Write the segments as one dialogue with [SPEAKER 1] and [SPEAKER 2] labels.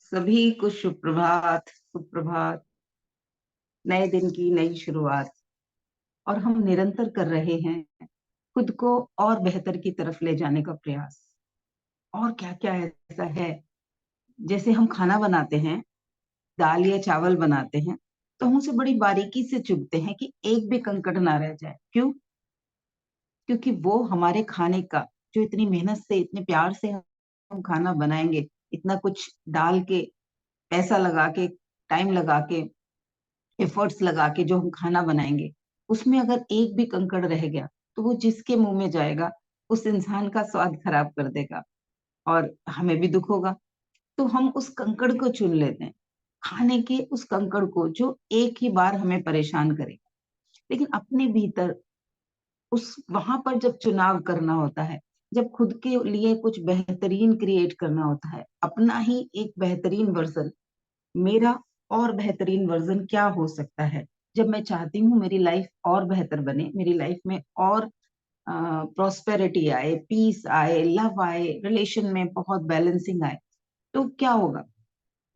[SPEAKER 1] सभी को सुप्रभात सुप्रभात। नए दिन की नई शुरुआत। और हम निरंतर कर रहे हैं खुद को और बेहतर की तरफ ले जाने का प्रयास। और क्या क्या ऐसा है, जैसे हम खाना बनाते हैं, दाल या चावल बनाते हैं, तो हम उसे बड़ी बारीकी से चुनते हैं कि एक भी कंकड़ ना रह जाए। क्यों? क्योंकि वो हमारे खाने का, जो इतनी मेहनत से इतने प्यार से हम खाना बनाएंगे, इतना कुछ डाल के, पैसा लगा के, टाइम लगा के, एफर्ट्स लगा के जो हम खाना बनाएंगे, उसमें अगर एक भी कंकड़ रह गया तो वो जिसके मुंह में जाएगा उस इंसान का स्वाद खराब कर देगा और हमें भी दुख होगा। तो हम उस कंकड़ को चुन लेते हैं, खाने के उस कंकड़ को जो एक ही बार हमें परेशान करेगा। लेकिन अपने भीतर उस वहां पर जब चुनाव करना होता है, जब खुद के लिए कुछ बेहतरीन क्रिएट करना होता है, अपना ही एक बेहतरीन वर्जन, मेरा और बेहतरीन वर्जन क्या हो सकता है, जब मैं चाहती हूँ मेरी लाइफ और बेहतर बने, मेरी लाइफ में और प्रॉस्पेरिटी आए, पीस आए, लव आए, रिलेशन में बहुत बैलेंसिंग आए, तो क्या होगा?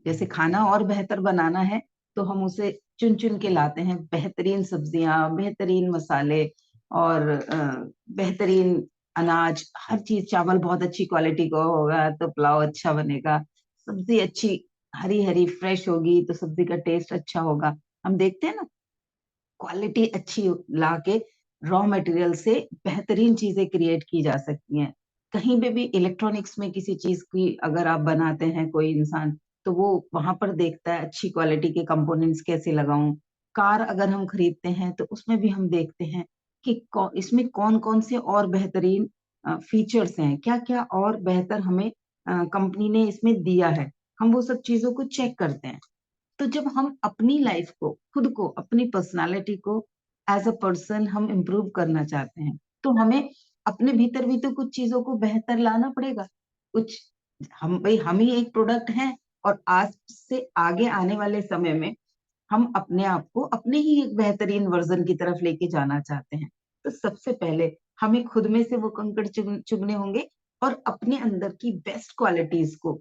[SPEAKER 1] जैसे खाना और बेहतर बनाना है, तो हम उसे चुन चुन के लाते हैं, बेहतरीन सब्जियां, बेहतरीन मसाले और बेहतरीन अनाज, हर चीज। चावल बहुत अच्छी क्वालिटी का होगा तो पुलाव अच्छा बनेगा, सब्जी अच्छी हरी हरी फ्रेश होगी तो सब्जी का टेस्ट अच्छा होगा। हम देखते हैं ना, क्वालिटी अच्छी ला के रॉ मटेरियल से बेहतरीन चीजें क्रिएट की जा सकती हैं। कहीं पे भी इलेक्ट्रॉनिक्स में किसी चीज की अगर आप बनाते हैं कोई इंसान, तो वो वहां पर देखता है अच्छी क्वालिटी के कंपोनेंट्स कैसे लगाऊं। कार अगर हम खरीदते हैं तो उसमें भी हम देखते हैं कि इसमें कौन कौन से और बेहतरीन फीचर्स हैं, क्या क्या और बेहतर हमें कंपनी ने इसमें दिया है। हम वो सब चीजों को चेक करते हैं। तो जब हम अपनी लाइफ को, खुद को, अपनी पर्सनालिटी को एज अ पर्सन हम इम्प्रूव करना चाहते हैं, तो हमें अपने भीतर भी तो कुछ चीजों को बेहतर लाना पड़ेगा। कुछ, हम भाई हम ही एक प्रोडक्ट हैं, और आज से आगे आने वाले समय में हम अपने आप को अपने ही एक बेहतरीन वर्जन की तरफ लेके जाना चाहते हैं। तो सबसे पहले हमें खुद में से वो कंकड़ चुगने होंगे और अपने अंदर की बेस्ट क्वालिटीज को,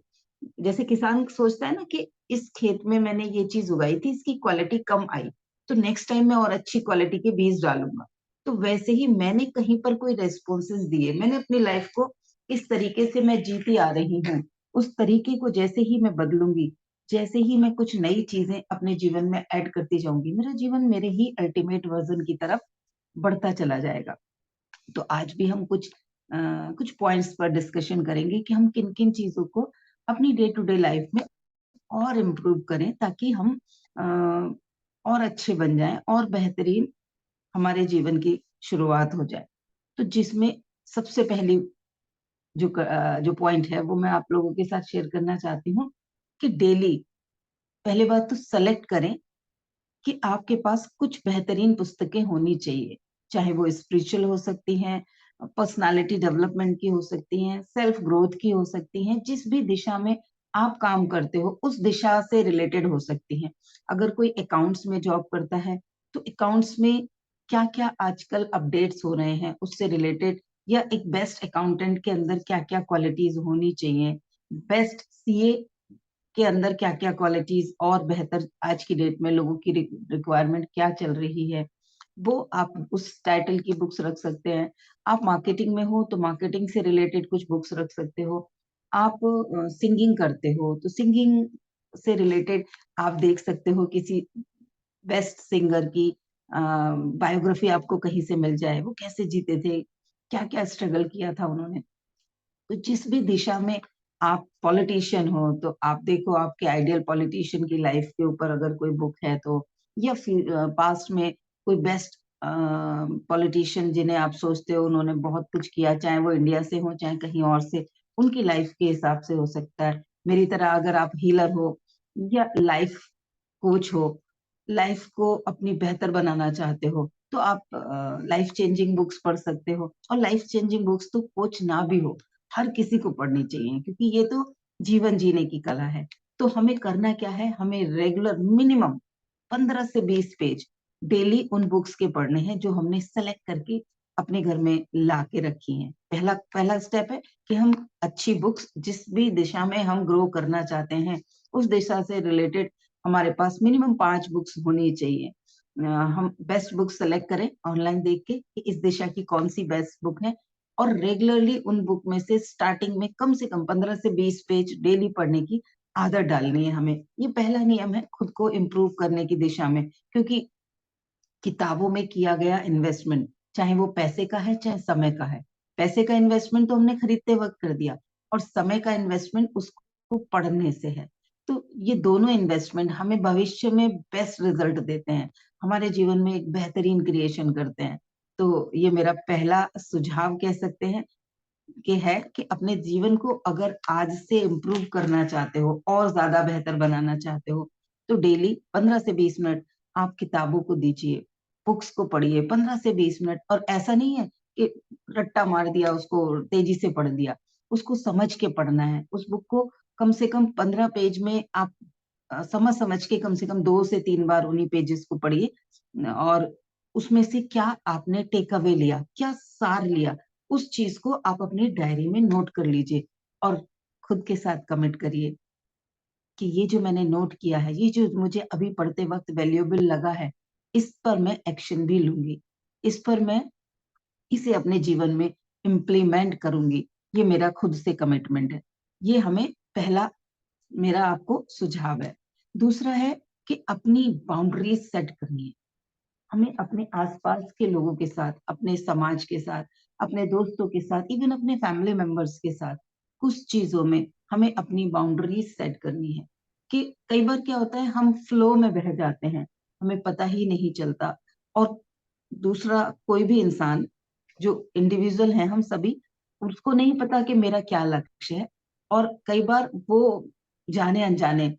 [SPEAKER 1] जैसे किसान सोचता है ना कि इस खेत में मैंने ये चीज उगाई थी, इसकी क्वालिटी कम आई, तो नेक्स्ट टाइम मैं और अच्छी क्वालिटी के बीज डालूंगा। तो वैसे ही मैंने कहीं पर कोई रेस्पॉन्सेज दिए, मैंने अपनी लाइफ को इस तरीके से मैं जीती आ रही हूँ, उस तरीके को जैसे ही मैं बदलूंगी, जैसे ही मैं कुछ नई चीजें अपने जीवन में ऐड करती जाऊंगी, मेरा जीवन मेरे ही अल्टीमेट वर्जन की तरफ बढ़ता चला जाएगा। तो आज भी हम कुछ पॉइंट्स पर डिस्कशन करेंगे कि हम किन किन चीजों को अपनी डे टू डे लाइफ में और इम्प्रूव करें, ताकि हम और अच्छे बन जाएं और बेहतरीन हमारे जीवन की शुरुआत हो जाए। तो जिसमें सबसे पहली जो पॉइंट है वो मैं आप लोगों के साथ शेयर करना चाहती हूँ कि डेली, पहले बात तो सेलेक्ट करें कि आपके पास कुछ बेहतरीन पुस्तकें होनी चाहिए। चाहे वो स्पिरिचुअल हो सकती हैं, पर्सनालिटी डेवलपमेंट की हो सकती हैं, सेल्फ ग्रोथ की हो सकती हैं, जिस भी दिशा में आप काम करते हो उस दिशा से रिलेटेड हो सकती हैं। अगर कोई अकाउंट्स में जॉब करता है, तो अकाउंट्स में क्या क्या आजकल अपडेट्स हो रहे हैं उससे रिलेटेड, या एक बेस्ट अकाउंटेंट के अंदर क्या क्या क्वालिटीज होनी चाहिए, बेस्ट सीए के अंदर क्या क्या क्वालिटीज और बेहतर आज की डेट में लोगों की रिक्वायरमेंट क्या चल रही है, वो आप उस टाइटल की बुक्स रख सकते हैं। आप मार्केटिंग में हो तो मार्केटिंग से रिलेटेड कुछ बुक्स रख सकते हो। आप सिंगिंग करते हो तो सिंगिंग से रिलेटेड आप देख सकते हो, किसी बेस्ट सिंगर की बायोग्राफी आपको कहीं से मिल जाए, वो कैसे जीते थे, क्या क्या स्ट्रगल किया था उन्होंने। तो जिस भी दिशा में, आप पॉलिटिशियन हो तो आप देखो आपके आइडियल पॉलिटिशियन की लाइफ के ऊपर अगर कोई बुक है तो, या फिर पास्ट में कोई बेस्ट पॉलिटिशियन जिन्हें आप सोचते हो उन्होंने बहुत कुछ किया, चाहे वो इंडिया से हो चाहे कहीं और से, उनकी लाइफ के हिसाब से हो सकता है। मेरी तरह अगर आप हीलर हो या लाइफ कोच हो, लाइफ को अपनी बेहतर बनाना चाहते हो, तो आप लाइफ चेंजिंग बुक्स पढ़ सकते हो। और लाइफ चेंजिंग बुक्स तो कोच ना भी हो, हर किसी को पढ़नी चाहिए, क्योंकि ये तो जीवन जीने की कला है। तो हमें करना क्या है, हमें रेगुलर मिनिमम 15 से 20 पेज डेली उन बुक्स के पढ़ने हैं जो हमने सेलेक्ट करके अपने घर में ला के रखी हैं। पहला पहला स्टेप है कि हम अच्छी बुक्स, जिस भी दिशा में हम ग्रो करना चाहते हैं उस दिशा से रिलेटेड हमारे पास मिनिमम 5 बुक्स होनी चाहिए। हम बेस्ट बुक सेलेक्ट करें ऑनलाइन देख के कि इस दिशा की कौन सी बेस्ट बुक है, और रेगुलरली उन बुक में से स्टार्टिंग में कम से कम 15 से 20 पेज डेली पढ़ने की आदत डालनी है हमें। ये पहला नियम है खुद को इम्प्रूव करने की दिशा में, क्योंकि किताबों में किया गया इन्वेस्टमेंट, चाहे वो पैसे का है चाहे समय का है, पैसे का इन्वेस्टमेंट तो हमने खरीदते वक्त कर दिया, और समय का इन्वेस्टमेंट उसको पढ़ने से है। तो ये दोनों इन्वेस्टमेंट हमें भविष्य में बेस्ट रिजल्ट देते हैं, हमारे जीवन में एक बेहतरीन क्रिएशन करते हैं। तो ये मेरा पहला सुझाव कह सकते हैं कि है कि अपने जीवन को अगर आज से इम्प्रूव करना चाहते हो और ज्यादा बेहतर बनाना चाहते हो, तो डेली 15 से 20 मिनट आप किताबों को दीजिए, बुक्स को पढ़िए 15 से 20 मिनट। और ऐसा नहीं है कि रट्टा मार दिया, उसको तेजी से पढ़ दिया, उसको समझ के पढ़ना है। उस बुक को कम से कम 15 पेज में आप समझ समझ के कम से कम 2 से 3 बार उन्हीं पेजेस को पढ़िए, और उसमें से क्या आपने टेक अवे लिया, क्या सार लिया, उस चीज को आप अपनी डायरी में नोट कर लीजिए, और खुद के साथ कमिट करिए कि ये जो मैंने नोट किया है, ये जो मुझे अभी पढ़ते वक्त वैल्यूएबल लगा है, इस पर मैं एक्शन भी लूंगी, इस पर मैं इसे अपने जीवन में इम्प्लीमेंट करूंगी। ये मेरा खुद से कमिटमेंट है। ये हमें पहला मेरा आपको सुझाव है। दूसरा है कि अपनी बाउंड्रीज सेट करनी है। हमें अपने आसपास के लोगों के साथ, अपने समाज के साथ, अपने दोस्तों के साथ, इवन अपने फैमिली मेंबर्स के साथ कुछ चीजों में हमें अपनी बाउंड्रीज सेट करनी है। कि कई बार क्या होता है, हम फ्लो में बह जाते हैं, हमें पता ही नहीं चलता, और दूसरा कोई भी इंसान जो इंडिविजुअल है, हम सभी, उसको नहीं पता कि मेरा क्या लक्ष्य है, और कई बार वो जाने अनजाने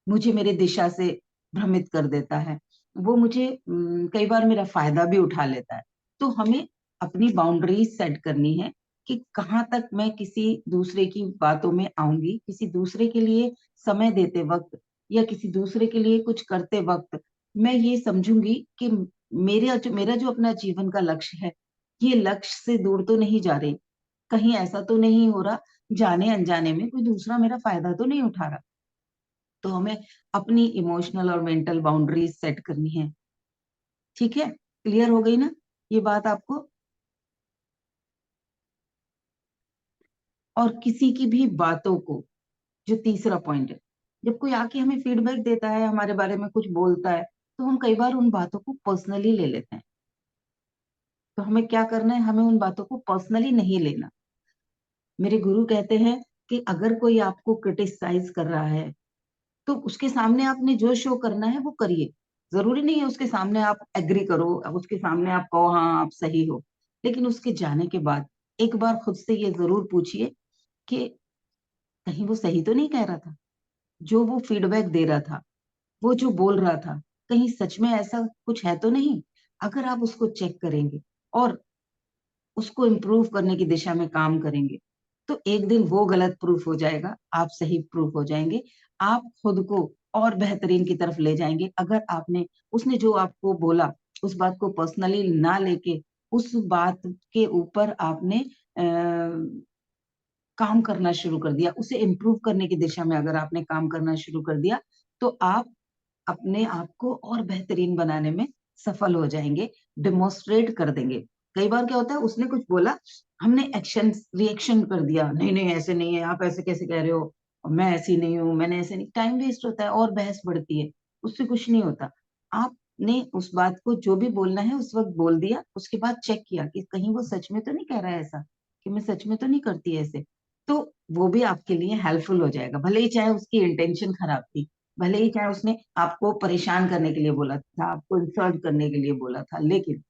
[SPEAKER 1] मुझे मेरे दिशा से भ्रमित कर देता है। वो मुझे कई बार मेरा फायदा भी उठा लेता है। तो हमें अपनी बाउंड्रीज सेट करनी है कि कहाँ तक मैं किसी दूसरे की बातों में आऊंगी, किसी दूसरे के लिए समय देते वक्त या किसी दूसरे के लिए कुछ करते वक्त मैं ये समझूंगी कि मेरा जो अपना जीवन का लक्ष्य है, ये लक्ष्य से दूर तो नहीं जा रही, कहीं ऐसा तो नहीं हो रहा जाने अनजाने में कोई दूसरा मेरा फायदा तो नहीं उठा रहा। तो हमें अपनी इमोशनल और मेंटल बाउंड्रीज सेट करनी है। ठीक है, क्लियर हो गई ना ये बात आपको? और किसी की भी बातों को, जो तीसरा पॉइंट है, जब कोई आके हमें फीडबैक देता है, हमारे बारे में कुछ बोलता है, तो हम कई बार उन बातों को पर्सनली ले लेते हैं। तो हमें क्या करना है, हमें उन बातों को पर्सनली नहीं लेना। मेरे गुरु कहते हैं कि अगर कोई आपको क्रिटिसाइज कर रहा है, तो उसके सामने आपने जो शो करना है वो करिए। जरूरी नहीं है उसके सामने आप एग्री करो, अब उसके सामने आप कहो हाँ आप सही हो, लेकिन उसके जाने के बाद एक बार खुद से ये जरूर पूछिए कि कहीं वो सही तो नहीं कह रहा था, जो वो फीडबैक दे रहा था, वो जो बोल रहा था, कहीं सच में ऐसा कुछ है तो नहीं। अगर आप उसको चेक करेंगे और उसको इम्प्रूव करने की दिशा में काम करेंगे, तो एक दिन वो गलत प्रूफ हो जाएगा, आप सही प्रूफ हो जाएंगे। आप खुद को और बेहतरीन की तरफ ले जाएंगे अगर आपने उसने जो आपको बोला उस बात को पर्सनली ना लेके उस बात के ऊपर आपने काम करना शुरू कर दिया, उसे इम्प्रूव करने की दिशा में अगर आपने काम करना शुरू कर दिया, तो आप अपने आप को और बेहतरीन बनाने में सफल हो जाएंगे, डिमोन्स्ट्रेट कर देंगे। कई बार क्या होता है, उसने कुछ बोला, हमने एक्शन रिएक्शन कर दिया, नहीं नहीं ऐसे नहीं है, आप ऐसे कैसे कह रहे हो, मैं ऐसी नहीं हूं, मैंने ऐसे नहीं, टाइम वेस्ट होता है और बहस बढ़ती है, उससे कुछ नहीं होता। आपने उस बात को जो भी बोलना है उस वक्त बोल दिया, उसके बाद चेक किया कि कहीं वो सच में तो नहीं कह रहा है ऐसा, कि मैं सच में तो नहीं करती ऐसे। तो वो भी आपके लिए हेल्पफुल हो जाएगा, भले ही चाहे उसकी इंटेंशन खराब थी, भले ही चाहे उसने आपको परेशान करने के लिए बोला था, आपको इंसल्ट करने के लिए बोला था, लेकिन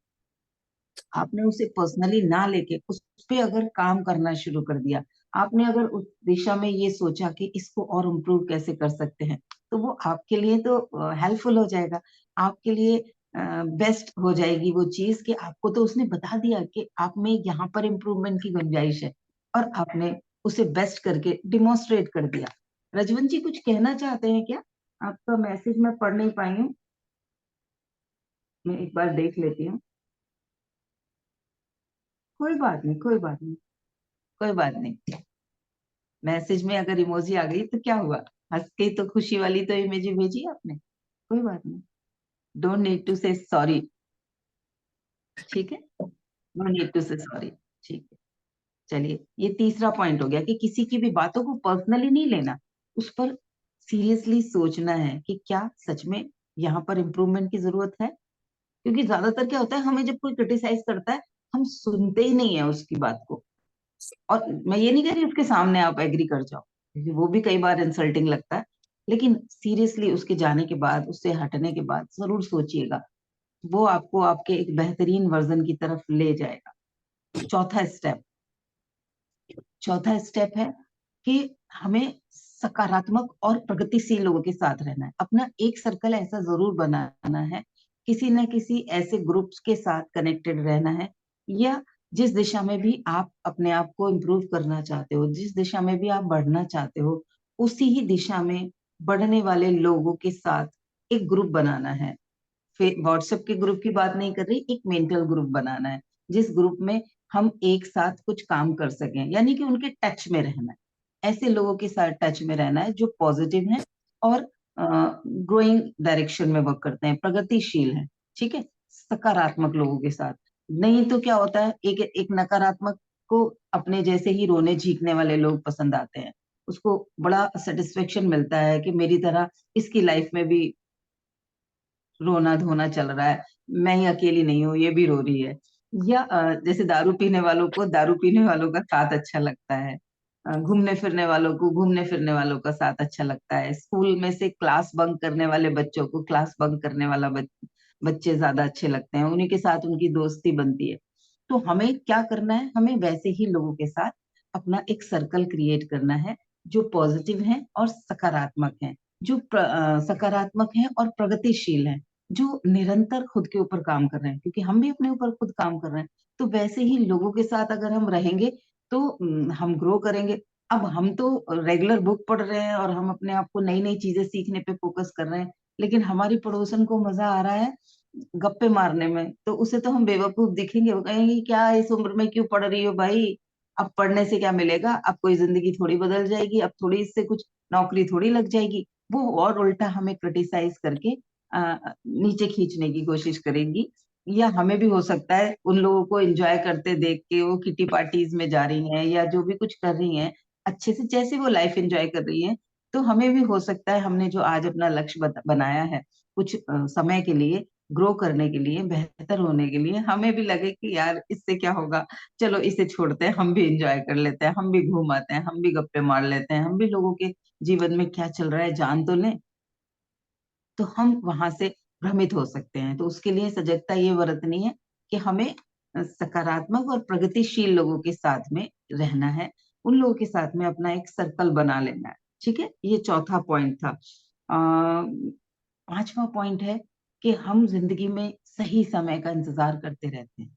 [SPEAKER 1] आपने उसे पर्सनली ना लेके उस पे अगर काम करना शुरू कर दिया, आपने अगर उस दिशा में ये सोचा कि इसको और इम्प्रूव कैसे कर सकते हैं, तो वो आपके लिए तो हेल्पफुल हो जाएगा, आपके लिए बेस्ट हो जाएगी वो चीज, कि आपको तो उसने बता दिया कि आप में यहाँ पर इम्प्रूवमेंट की गुंजाइश है, और आपने उसे बेस्ट करके डिमोन्स्ट्रेट कर दिया। रजवंत जी कुछ कहना चाहते हैं क्या? आपका मैसेज मैं पढ़ नहीं पाई हूँ, मैं एक बार देख लेती हूँ। कोई बात नहीं, कोई बात नहीं, कोई बात नहीं। मैसेज में अगर इमोजी आ गई तो क्या हुआ, हंस के तो खुशी वाली तो इमेज भेजी आपने, कोई बात नहीं। डोंट नीड टू से सॉरी। ठीक है, डोंट नीड टू से सॉरी। ठीक है। चलिए, ये तीसरा पॉइंट हो गया कि किसी की भी बातों को पर्सनली नहीं लेना, उस पर सीरियसली सोचना है कि क्या सच में यहाँ पर इम्प्रूवमेंट की जरूरत है। क्योंकि ज्यादातर क्या होता है, हमें जब कोई क्रिटिसाइज करता है, हम सुनते ही नहीं है उसकी बात को। और मैं ये नहीं कह रही उसके सामने आप एग्री कर जाओ, क्योंकि वो भी कई बार इंसल्टिंग लगता है। लेकिन सीरियसली उसके जाने के बाद, उससे हटने के बाद जरूर सोचिएगा, वो आपको आपके एक बेहतरीन वर्जन की तरफ ले जाएगा। चौथा स्टेप, चौथा स्टेप है कि हमें सकारात्मक और प्रगतिशील लोगों के साथ रहना है। अपना एक सर्कल ऐसा जरूर बनाना है, किसी न किसी ऐसे ग्रुप्स के साथ कनेक्टेड रहना है, या जिस दिशा में भी आप अपने आप को इम्प्रूव करना चाहते हो, जिस दिशा में भी आप बढ़ना चाहते हो, उसी ही दिशा में बढ़ने वाले लोगों के साथ एक ग्रुप बनाना है। व्हाट्सएप के ग्रुप की बात नहीं कर रही, एक मेंटल ग्रुप बनाना है, जिस ग्रुप में हम एक साथ कुछ काम कर सकें, यानी कि उनके टच में रहना है। ऐसे लोगों के साथ टच में रहना है जो पॉजिटिव हैं और ग्रोइंग डायरेक्शन में वर्क करते हैं, प्रगतिशील हैं। ठीक है, सकारात्मक लोगों के साथ। नहीं तो क्या होता है, एक एक नकारात्मक को अपने जैसे ही रोने झीकने वाले लोग पसंद आते हैं। उसको बड़ा सेटिस्फेक्शन मिलता है कि मेरी तरह इसकी लाइफ में भी रोना धोना चल रहा है, मैं ही अकेली नहीं हूँ, ये भी रो रही है। या जैसे दारू पीने वालों को दारू पीने वालों का साथ अच्छा लगता है, घूमने फिरने वालों को घूमने फिरने वालों का साथ अच्छा लगता है, स्कूल में से क्लास बंक करने वाले बच्चों को क्लास बंक करने वाला बच्चे ज्यादा अच्छे लगते हैं, उन्हीं के साथ उनकी दोस्ती बनती है। तो हमें क्या करना है, हमें वैसे ही लोगों के साथ अपना एक सर्कल क्रिएट करना है, जो पॉजिटिव हैं और सकारात्मक हैं, जो सकारात्मक हैं और प्रगतिशील हैं, जो निरंतर खुद के ऊपर काम कर रहे हैं, क्योंकि हम भी अपने ऊपर खुद काम कर रहे हैं। तो वैसे ही लोगों के साथ अगर हम रहेंगे तो हम ग्रो करेंगे। अब हम तो रेगुलर बुक पढ़ रहे हैं और हम अपने आप को नई नई चीजें सीखने पे फोकस कर रहे हैं, लेकिन हमारी पड़ोसन को मजा आ रहा है गप्पे मारने में, तो उसे तो हम बेवकूफ दिखेंगे, वो कहेंगे क्या इस उम्र में क्यों पढ़ रही हो भाई, अब पढ़ने से क्या मिलेगा, अब कोई जिंदगी थोड़ी बदल जाएगी, अब थोड़ी इससे कुछ नौकरी थोड़ी लग जाएगी। वो और उल्टा हमें क्रिटिसाइज करके नीचे खींचने की कोशिश करेंगी। या हमें भी हो सकता है उन लोगों को एंजॉय करते देख के वो किटी पार्टीज में जा रही हैं या जो भी कुछ कर रही हैं, अच्छे से जैसे वो लाइफ एंजॉय कर रही हैं, तो हमें भी हो सकता है हमने जो आज अपना लक्ष्य बनाया है कुछ समय के लिए ग्रो करने के लिए, बेहतर होने के लिए, हमें भी लगे कि यार इससे क्या होगा, चलो इसे छोड़ते हैं, हम भी एंजॉय कर लेते हैं, हम भी घूम आते हैं, हम भी गप्पे मार लेते हैं, हम भी लोगों के जीवन में क्या चल रहा है जान तो लें। तो हम वहां से भ्रमित हो सकते हैं। तो उसके लिए सजगता ये बरतनी है कि हमें सकारात्मक और प्रगतिशील लोगों के साथ में रहना है, उन लोगों के साथ में अपना एक सर्कल बना लेना है। ठीक है, ये चौथा पॉइंट था। पांचवा पॉइंट है कि हम जिंदगी में सही समय का इंतजार करते रहते हैं।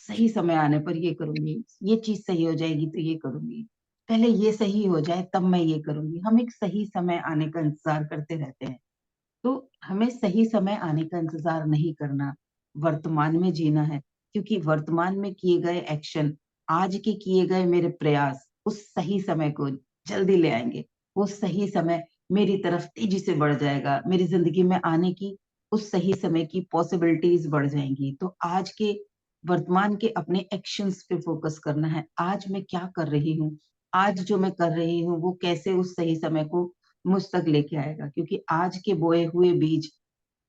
[SPEAKER 1] सही समय आने पर ये करूंगी, ये चीज सही हो जाएगी तो ये करूंगी, पहले ये सही हो जाए तब मैं ये करूंगी। हम एक सही समय आने का इंतजार करते रहते हैं। तो हमें सही समय आने का इंतजार नहीं करना, वर्तमान में जीना है। क्योंकि वर्तमान में किए गए एक्शन, आज के किए गए मेरे प्रयास उस सही समय को जल्दी ले आएंगे। वो सही समय मेरी तरफ तेजी से बढ़ जाएगा, मेरी जिंदगी में आने की उस सही समय की पॉसिबिलिटीज बढ़ जाएंगी। तो आज के वर्तमान के अपने एक्शंस पे फोकस करना है, आज मैं क्या कर रही हूँ, आज जो मैं कर रही हूँ वो कैसे उस सही समय को मुझ तक लेके आएगा। क्योंकि आज के बोए हुए बीज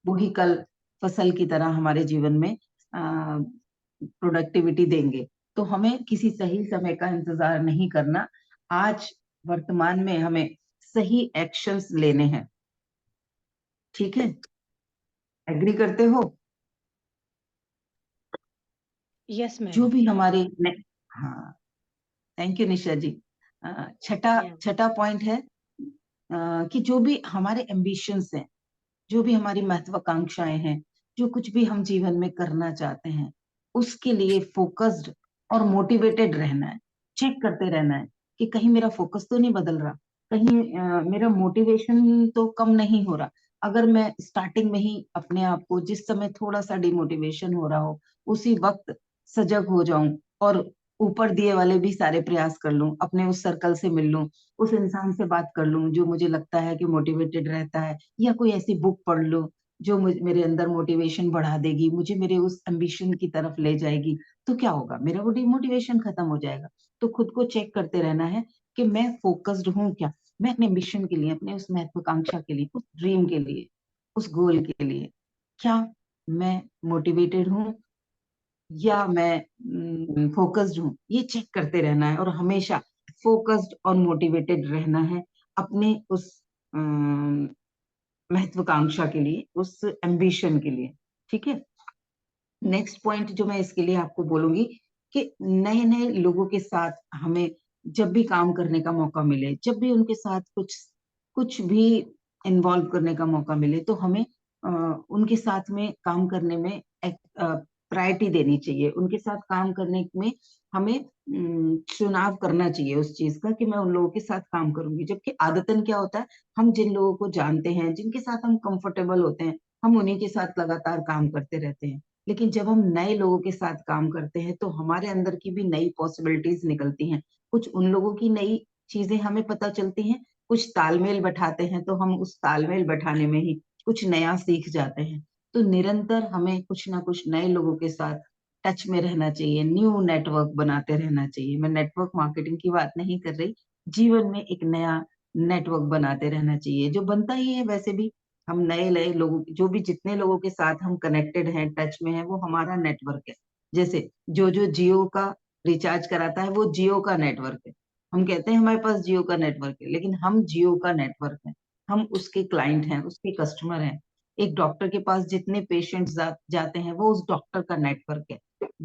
[SPEAKER 1] वही कल फसल की तरह हमारे जीवन में प्रोडक्टिविटी देंगे। तो हमें किसी सही समय का इंतजार नहीं करना, आज वर्तमान में हमें सही एक्शंस लेने हैं। ठीक है, एग्री करते हो?
[SPEAKER 2] यस
[SPEAKER 1] जो
[SPEAKER 2] मैम।
[SPEAKER 1] भी हमारे हाँ, थैंक यू निशा जी। छठा
[SPEAKER 2] या
[SPEAKER 1] छठा पॉइंट है कि जो भी हमारे एम्बिशंस हैं, जो भी हमारी महत्वाकांक्षाएं हैं, जो कुछ भी हम जीवन में करना चाहते हैं, उसके लिए फोकस्ड और मोटिवेटेड रहना है। चेक करते रहना है कि कहीं मेरा फोकस तो नहीं बदल रहा, कहीं मेरा मोटिवेशन तो कम नहीं हो रहा। अगर मैं स्टार्टिंग में ही अपने आप को, जिस समय थोड़ा सा डिमोटिवेशन हो रहा हो, उसी वक्त सजग हो जाऊं और ऊपर दिए वाले भी सारे प्रयास कर लूं, अपने उस सर्कल से मिल लूं, उस इंसान से बात कर लूं जो मुझे लगता है कि मोटिवेटेड रहता है, या कोई ऐसी बुक पढ़ लूं जो मेरे अंदर मोटिवेशन बढ़ा देगी, मुझे मेरे उस एम्बिशन की तरफ ले जाएगी। तो क्या होगा, मेरा वो डिमोटिवेशन खत्म हो जाएगा। तो खुद को चेक करते रहना है कि मैं फोकस्ड हूँ क्या, मैं अपने मिशन के लिए, अपने उस महत्वाकांक्षा के लिए, उस ड्रीम के लिए, उस गोल के लिए, क्या मैं मोटिवेटेड हूँ या मैं फोकस्ड हूँ। ये चेक करते रहना है और हमेशा फोकस्ड और मोटिवेटेड रहना है अपने उस महत्वाकांक्षा के लिए, उस एम्बिशन के लिए। ठीक है। नेक्स्ट पॉइंट जो मैं इसके लिए आपको बोलूंगी कि नए नए लोगों के साथ हमें जब भी काम करने का मौका मिले, जब भी उनके साथ कुछ कुछ भी इन्वॉल्व करने का मौका मिले, तो हमें उनके साथ में काम करने में प्रायोरिटी देनी चाहिए। उनके साथ काम करने में हमें चुनाव करना चाहिए उस चीज का कि मैं उन लोगों के साथ काम करूंगी। जबकि आदतन क्या होता है, हम जिन लोगों को जानते हैं, जिनके साथ हम कंफर्टेबल होते हैं, हम उन्हीं के साथ लगातार काम करते रहते हैं। लेकिन जब हम नए लोगों के साथ काम करते हैं तो हमारे अंदर की भी नई पॉसिबिलिटीज निकलती हैं। कुछ उन लोगों की नई चीजें हमें पता चलती हैं, कुछ तालमेल बैठाते हैं तो हम उस तालमेल बैठाने में ही कुछ नया सीख जाते हैं। तो निरंतर हमें कुछ ना कुछ नए लोगों के साथ टच में रहना चाहिए, न्यू नेटवर्क बनाते रहना चाहिए। मैं नेटवर्क मार्केटिंग की बात नहीं कर रही, जीवन में एक नया नेटवर्क बनाते रहना चाहिए, जो बनता ही है वैसे भी। हम नए नए लोगों, जो भी जितने लोगों के साथ हम कनेक्टेड हैं, टच में हैं, वो हमारा नेटवर्क है। जैसे जो जियो का रिचार्ज कराता है, वो जियो का नेटवर्क है। हम कहते हैं हमारे पास जियो का नेटवर्क है, लेकिन हम जियो का नेटवर्क है। हम उसके क्लाइंट हैं, उसके कस्टमर हैं। एक डॉक्टर के पास जितने पेशेंट्स जाते हैं, वो उस डॉक्टर का नेटवर्क है।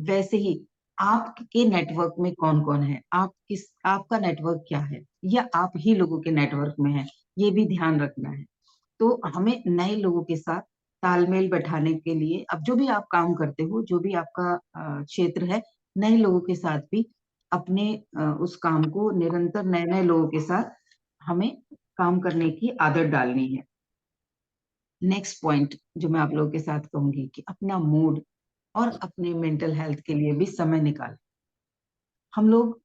[SPEAKER 1] वैसे ही आपके नेटवर्क में कौन कौन है, आपका नेटवर्क क्या है, या आप ही लोगों के नेटवर्क में है, ये भी ध्यान रखना है। तो हमें नए लोगों के साथ तालमेल बैठाने के लिए, अब जो भी आप काम करते हो, जो भी आपका क्षेत्र है, नए लोगों के साथ भी अपने उस काम को निरंतर नए नए लोगों के साथ हमें काम करने की आदत डालनी है। नेक्स्ट पॉइंट जो मैं आप लोगों के साथ कहूंगी कि अपना मूड और अपने मेंटल हेल्थ के लिए भी समय निकाल। हम लोग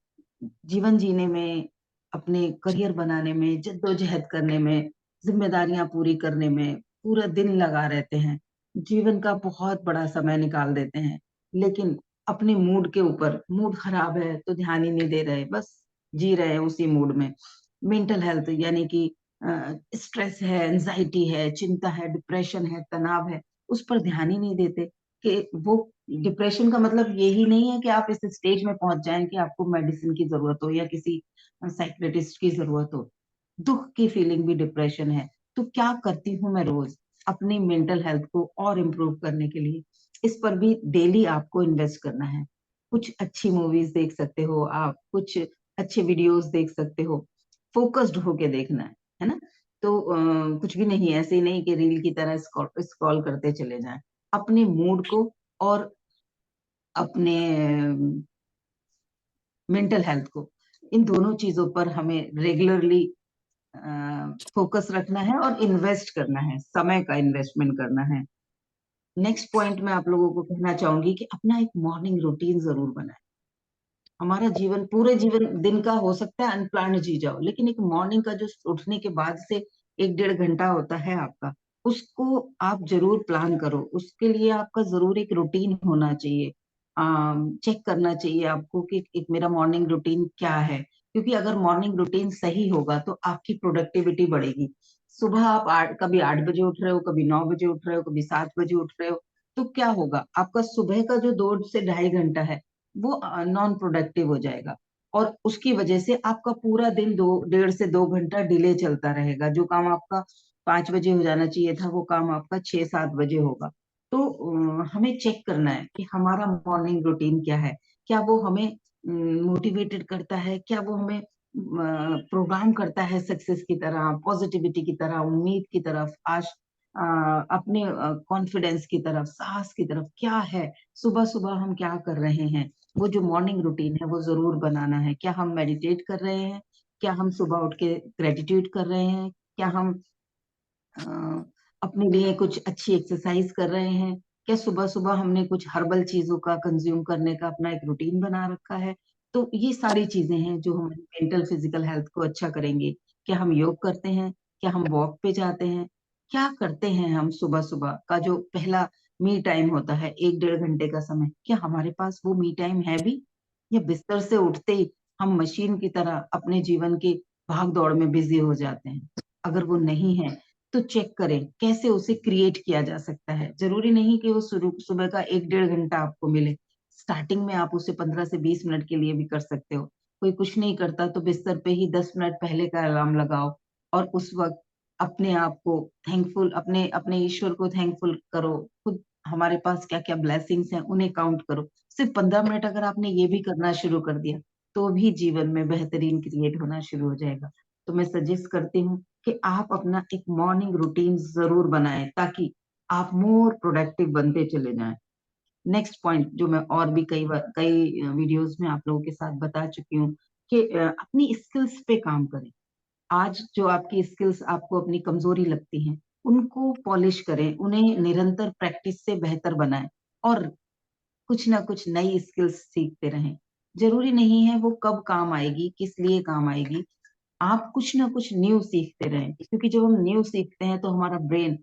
[SPEAKER 1] जीवन जीने में, अपने करियर बनाने में, जद्दोजहद करने में, जिम्मेदारियां पूरी करने में पूरा दिन लगा रहते हैं, जीवन का बहुत बड़ा समय निकाल देते हैं। लेकिन अपने मूड के ऊपर, मूड खराब है तो ध्यान ही नहीं दे रहे, बस जी रहे हैं उसी मूड में। मेंटल हेल्थ यानी कि स्ट्रेस है, एंजाइटी है, चिंता है, डिप्रेशन है, तनाव है, उस पर ध्यान ही नहीं देते। कि वो डिप्रेशन का मतलब यही नहीं है कि आप इस स्टेज में पहुंच जाएं कि आपको मेडिसिन की जरूरत हो या किसी साइक्रेटिस्ट की जरूरत हो। दुख की फीलिंग भी डिप्रेशन है। तो क्या करती हूँ मैं रोज अपनी मेंटल हेल्थ को और इम्प्रूव करने के लिए, इस पर भी डेली आपको इन्वेस्ट करना है। कुछ अच्छी मूवीज देख सकते हो आप, कुछ अच्छे वीडियोस देख सकते हो, फोकस्ड होके देखना है ना। तो कुछ भी नहीं, ऐसे ही नहीं कि रील की तरह स्क्रॉल करते चले जाएं। अपने मूड को और अपने मेंटल हेल्थ को, इन दोनों चीजों पर हमें रेगुलरली फोकस रखना है और इन्वेस्ट करना है, समय का इन्वेस्टमेंट करना है। नेक्स्ट पॉइंट मैं आप लोगों को कहना चाहूंगी कि अपना एक मॉर्निंग रूटीन जरूर बनाए। हमारा जीवन, पूरे जीवन दिन का हो सकता है अनप्लान्ड जी जाओ, लेकिन एक मॉर्निंग का जो उठने के बाद से 1-1.5 घंटा होता है आपका, उसको आप जरूर प्लान करो। उसके लिए आपका जरूर एक रूटीन होना चाहिए। चेक करना चाहिए आपको कि एक मेरा मॉर्निंग रूटीन क्या है। क्योंकि अगर मॉर्निंग रूटीन सही होगा तो आपकी प्रोडक्टिविटी बढ़ेगी। सुबह आप कभी 8 बजे उठ रहे हो, कभी 9 बजे उठ रहे हो, कभी 7 बजे उठ रहे हो, तो क्या होगा, आपका सुबह का जो 2 से ढाई घंटा है वो नॉन प्रोडक्टिव हो जाएगा। और उसकी वजह से आपका पूरा दिन 1.5 से 2 घंटा डिले चलता रहेगा। जो काम आपका 5 बजे हो जाना चाहिए था, वो काम आपका 6-7 बजे होगा। तो हमें चेक करना है कि हमारा मॉर्निंग रूटीन क्या है। क्या वो हमें मोटिवेटेड करता है, क्या वो हमें प्रोग्राम करता है सक्सेस की तरह, पॉजिटिविटी की तरह, उम्मीद की तरफ, आज अपने कॉन्फिडेंस की तरफ, साहस की तरफ, क्या है। सुबह सुबह हम क्या कर रहे हैं, वो जो मॉर्निंग रूटीन है वो जरूर बनाना है। क्या हम मेडिटेट कर रहे हैं, क्या हम सुबह उठ के ग्रेटिट्यूड कर रहे हैं, क्या हम अ, अपने लिए कुछ अच्छी एक्सरसाइज कर रहे हैं, क्या सुबह सुबह हमने कुछ हर्बल चीजों का कंज्यूम करने का अपना एक रूटीन बना रखा है? तो ये सारी चीजें हैं जो हमारी मेंटल फिजिकल हेल्थ को अच्छा करेंगे। क्या हम योग करते हैं? क्या हम वॉक पे जाते हैं? क्या करते हैं हम सुबह सुबह का जो पहला मी टाइम होता है, 1 डेढ़ घंटे का समय, क्या हमारे पास वो मी टाइम है भी? या बिस्तर से उठते ही हम मशीन की तरह अपने जीवन की भाग दौड़ में बिजी हो जाते हैं? अगर वो नहीं है तो चेक करें कैसे उसे क्रिएट किया जा सकता है। जरूरी नहीं कि वो शुरू सुबह का 1 डेढ़ घंटा आपको मिले। स्टार्टिंग में आप उसे 15 से 20 मिनट के लिए भी कर सकते हो। कोई कुछ नहीं करता तो बिस्तर पे ही 10 मिनट पहले का अलार्म लगाओ और उस वक्त अपने आप को थैंकफुल, अपने अपने ईश्वर को थैंकफुल करो। खुद हमारे पास क्या क्या ब्लेसिंग्स हैं उन्हें काउंट करो। सिर्फ 15 मिनट अगर आपने ये भी करना शुरू कर दिया तो भी जीवन में बेहतरीन क्रिएट होना शुरू हो जाएगा। तो मैं सजेस्ट करती हूँ कि आप अपना एक मॉर्निंग रूटीन जरूर बनाएं ताकि आप मोर प्रोडक्टिव बनते चले जाएं। नेक्स्ट पॉइंट जो मैं और भी कई वीडियोस में आप लोगों के साथ बता चुकी हूँ कि अपनी स्किल्स पे काम करें। आज जो आपकी स्किल्स आपको अपनी कमजोरी लगती हैं उनको पॉलिश करें, उन्हें निरंतर प्रैक्टिस से बेहतर बनाएं और कुछ ना कुछ नई स्किल्स सीखते रहें। जरूरी नहीं है वो कब काम आएगी, किस लिए काम आएगी, आप कुछ ना कुछ न्यू सीखते रहें, क्योंकि जब हम न्यू सीखते हैं तो हमारा ब्रेन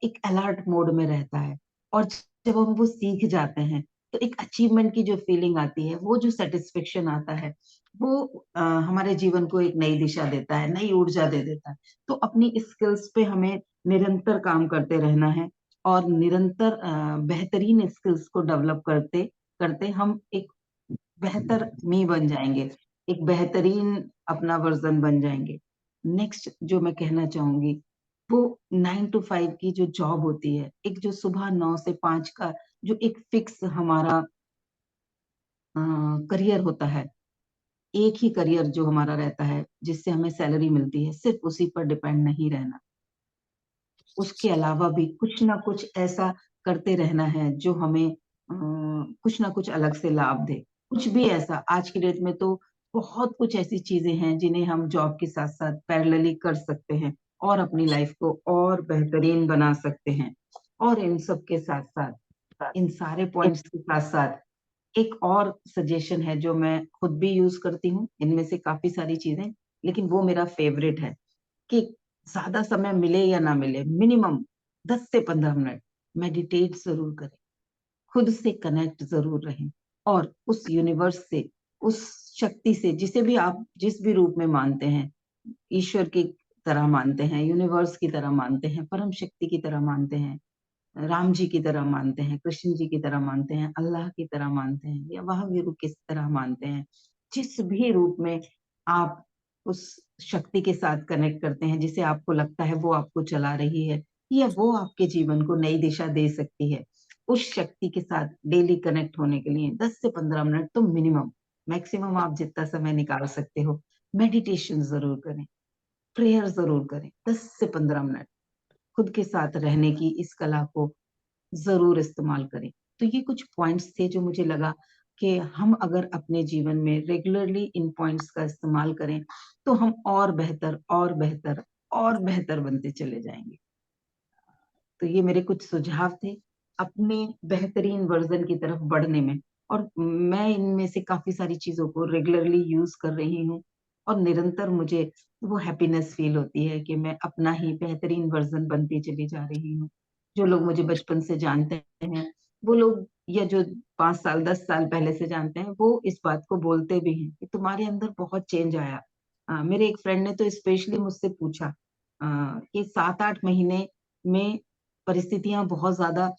[SPEAKER 1] एक अलर्ट मोड में रहता है। और जब हम वो सीख जाते हैं तो एक अचीवमेंट की जो फीलिंग आती है, वो जो सेटिस्फेक्शन आता है, वो हमारे जीवन को एक नई दिशा देता है, नई ऊर्जा दे देता है। तो अपनी स्किल्स पे हमें निरंतर काम करते रहना है और निरंतर बेहतरीन स्किल्स को डेवलप करते करते हम एक बेहतर मी बन जाएंगे, एक बेहतरीन अपना वर्जन बन जाएंगे। नेक्स्ट जो मैं कहना चाहूंगी वो 9 to 5 की जो जॉब होती है, एक जो सुबह 9 से 5 का जो एक फिक्स हमारा करियर होता है, एक ही करियर जो हमारा रहता है जिससे हमें सैलरी मिलती है, सिर्फ उसी पर डिपेंड नहीं रहना। उसके अलावा भी कुछ ना कुछ ऐसा करते रहना है जो हमें कुछ ना कुछ अलग से लाभ दे। कुछ भी ऐसा, आज की डेट में तो बहुत कुछ ऐसी चीजें हैं जिन्हें हम जॉब के साथ साथ पैरेलली कर सकते हैं और अपनी लाइफ को और बेहतरीन बना सकते हैं। और इन सब के साथ साथ, इन सारे पॉइंट्स के साथ साथ एक और सजेशन है जो मैं खुद भी यूज करती हूँ, इनमें से काफी सारी चीजें, लेकिन वो मेरा फेवरेट है कि ज्यादा समय मिले या ना मिले, मिनिमम 10 से 15 मिनट मेडिटेट जरूर करें, खुद से कनेक्ट जरूर रहें और उस यूनिवर्स से, उस शक्ति से, जिसे भी आप जिस भी रूप में मानते हैं, ईश्वर की तरह मानते हैं, यूनिवर्स की तरह मानते हैं, परम शक्ति की तरह मानते हैं, राम जी की तरह मानते हैं, कृष्ण जी की तरह मानते हैं, अल्लाह की तरह मानते हैं, या वह गुरु किस तरह मानते हैं, जिस भी रूप में आप उस शक्ति के साथ कनेक्ट करते हैं, जिसे आपको लगता है वो आपको चला रही है या वो आपके जीवन को नई दिशा दे सकती है, उस शक्ति के साथ डेली कनेक्ट होने के लिए 10 से 15 मिनट तो मिनिमम, मैक्सिमम आप जितना समय निकाल सकते हो, मेडिटेशन जरूर करें, प्रेयर जरूर करें। 10 से 15 मिनट खुद के साथ रहने की इस कला को जरूर इस्तेमाल करें। तो ये कुछ पॉइंट्स थे जो मुझे लगा कि हम अगर अपने जीवन में रेगुलरली इन पॉइंट्स का इस्तेमाल करें तो हम और बेहतर और बेहतर और बेहतर बनते चले जाएंगे। तो ये मेरे कुछ सुझाव थे अपने बेहतरीन वर्जन की तरफ बढ़ने में। और मैं इनमें से काफी सारी चीजों को रेगुलरली यूज कर रही हूँ और निरंतर मुझे वो हैप्पीनेस फील होती है कि मैं अपना ही बेहतरीन वर्जन बनती चली जा रही हूँ। जो लोग मुझे बचपन से जानते हैं, वो लोग, या जो 5 साल 10 साल पहले से जानते हैं, वो इस बात को बोलते भी हैं कि तुम्हारे अंदर बहुत चेंज आया। मेरे एक फ्रेंड ने तो स्पेशली मुझसे पूछा कि 7 8 महीने में परिस्थितियां बहुत ज्यादा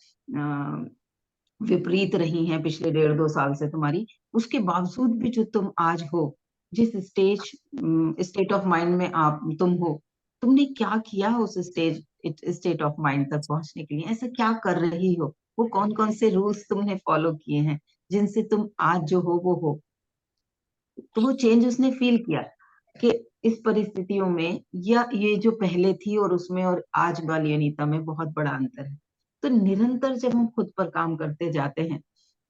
[SPEAKER 1] विपरीत रही हैं पिछले 1.5 2 साल से तुम्हारी, उसके बावजूद भी जो तुम आज हो, जिस स्टेट ऑफ माइंड में आप तुम हो, तुमने क्या किया उस स्टेट ऑफ माइंड तक पहुंचने के लिए, ऐसा क्या कर रही हो, वो कौन कौन से रूल्स तुमने फॉलो किए हैं जिनसे तुम आज जो हो वो हो। तो वो चेंज उसने फील किया कि इस परिस्थितियों में, या ये जो पहले थी और उसमें और आज वाली अनीता में बहुत बड़ा अंतर है। तो निरंतर जब हम खुद पर काम करते जाते हैं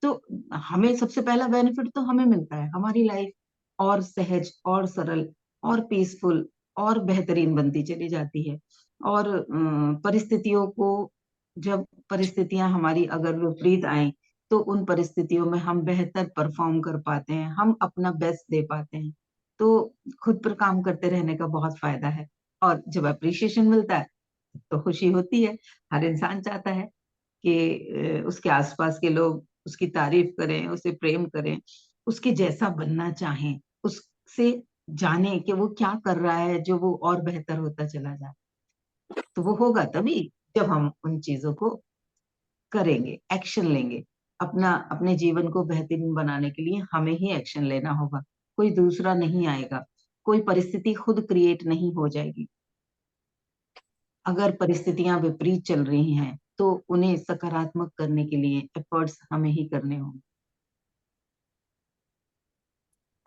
[SPEAKER 1] तो हमें सबसे पहला बेनिफिट तो हमें मिलता है, हमारी लाइफ और सहज और सरल और पीसफुल और बेहतरीन बनती चली जाती है। और परिस्थितियों को जब परिस्थितियां हमारी अगर विपरीत आए तो उन परिस्थितियों में हम बेहतर परफॉर्म कर पाते हैं, हम अपना बेस्ट दे पाते हैं। तो खुद पर काम करते रहने का बहुत फायदा है। और जब अप्रिशिएशन मिलता है तो खुशी होती है। हर इंसान चाहता है कि उसके आसपास के लोग उसकी तारीफ करें, उसे प्रेम करें, उसके जैसा बनना चाहें, उससे जाने कि वो क्या कर रहा है जो वो और बेहतर होता चला जाए। तो वो होगा तभी जब हम उन चीजों को करेंगे, एक्शन लेंगे। अपना अपने जीवन को बेहतरीन बनाने के लिए हमें ही एक्शन लेना होगा, कोई दूसरा नहीं आएगा। कोई परिस्थिति खुद क्रिएट नहीं हो जाएगी। अगर परिस्थितियां विपरीत चल रही हैं तो उन्हें सकारात्मक करने के लिए एफर्ट्स हमें ही करने होंगे।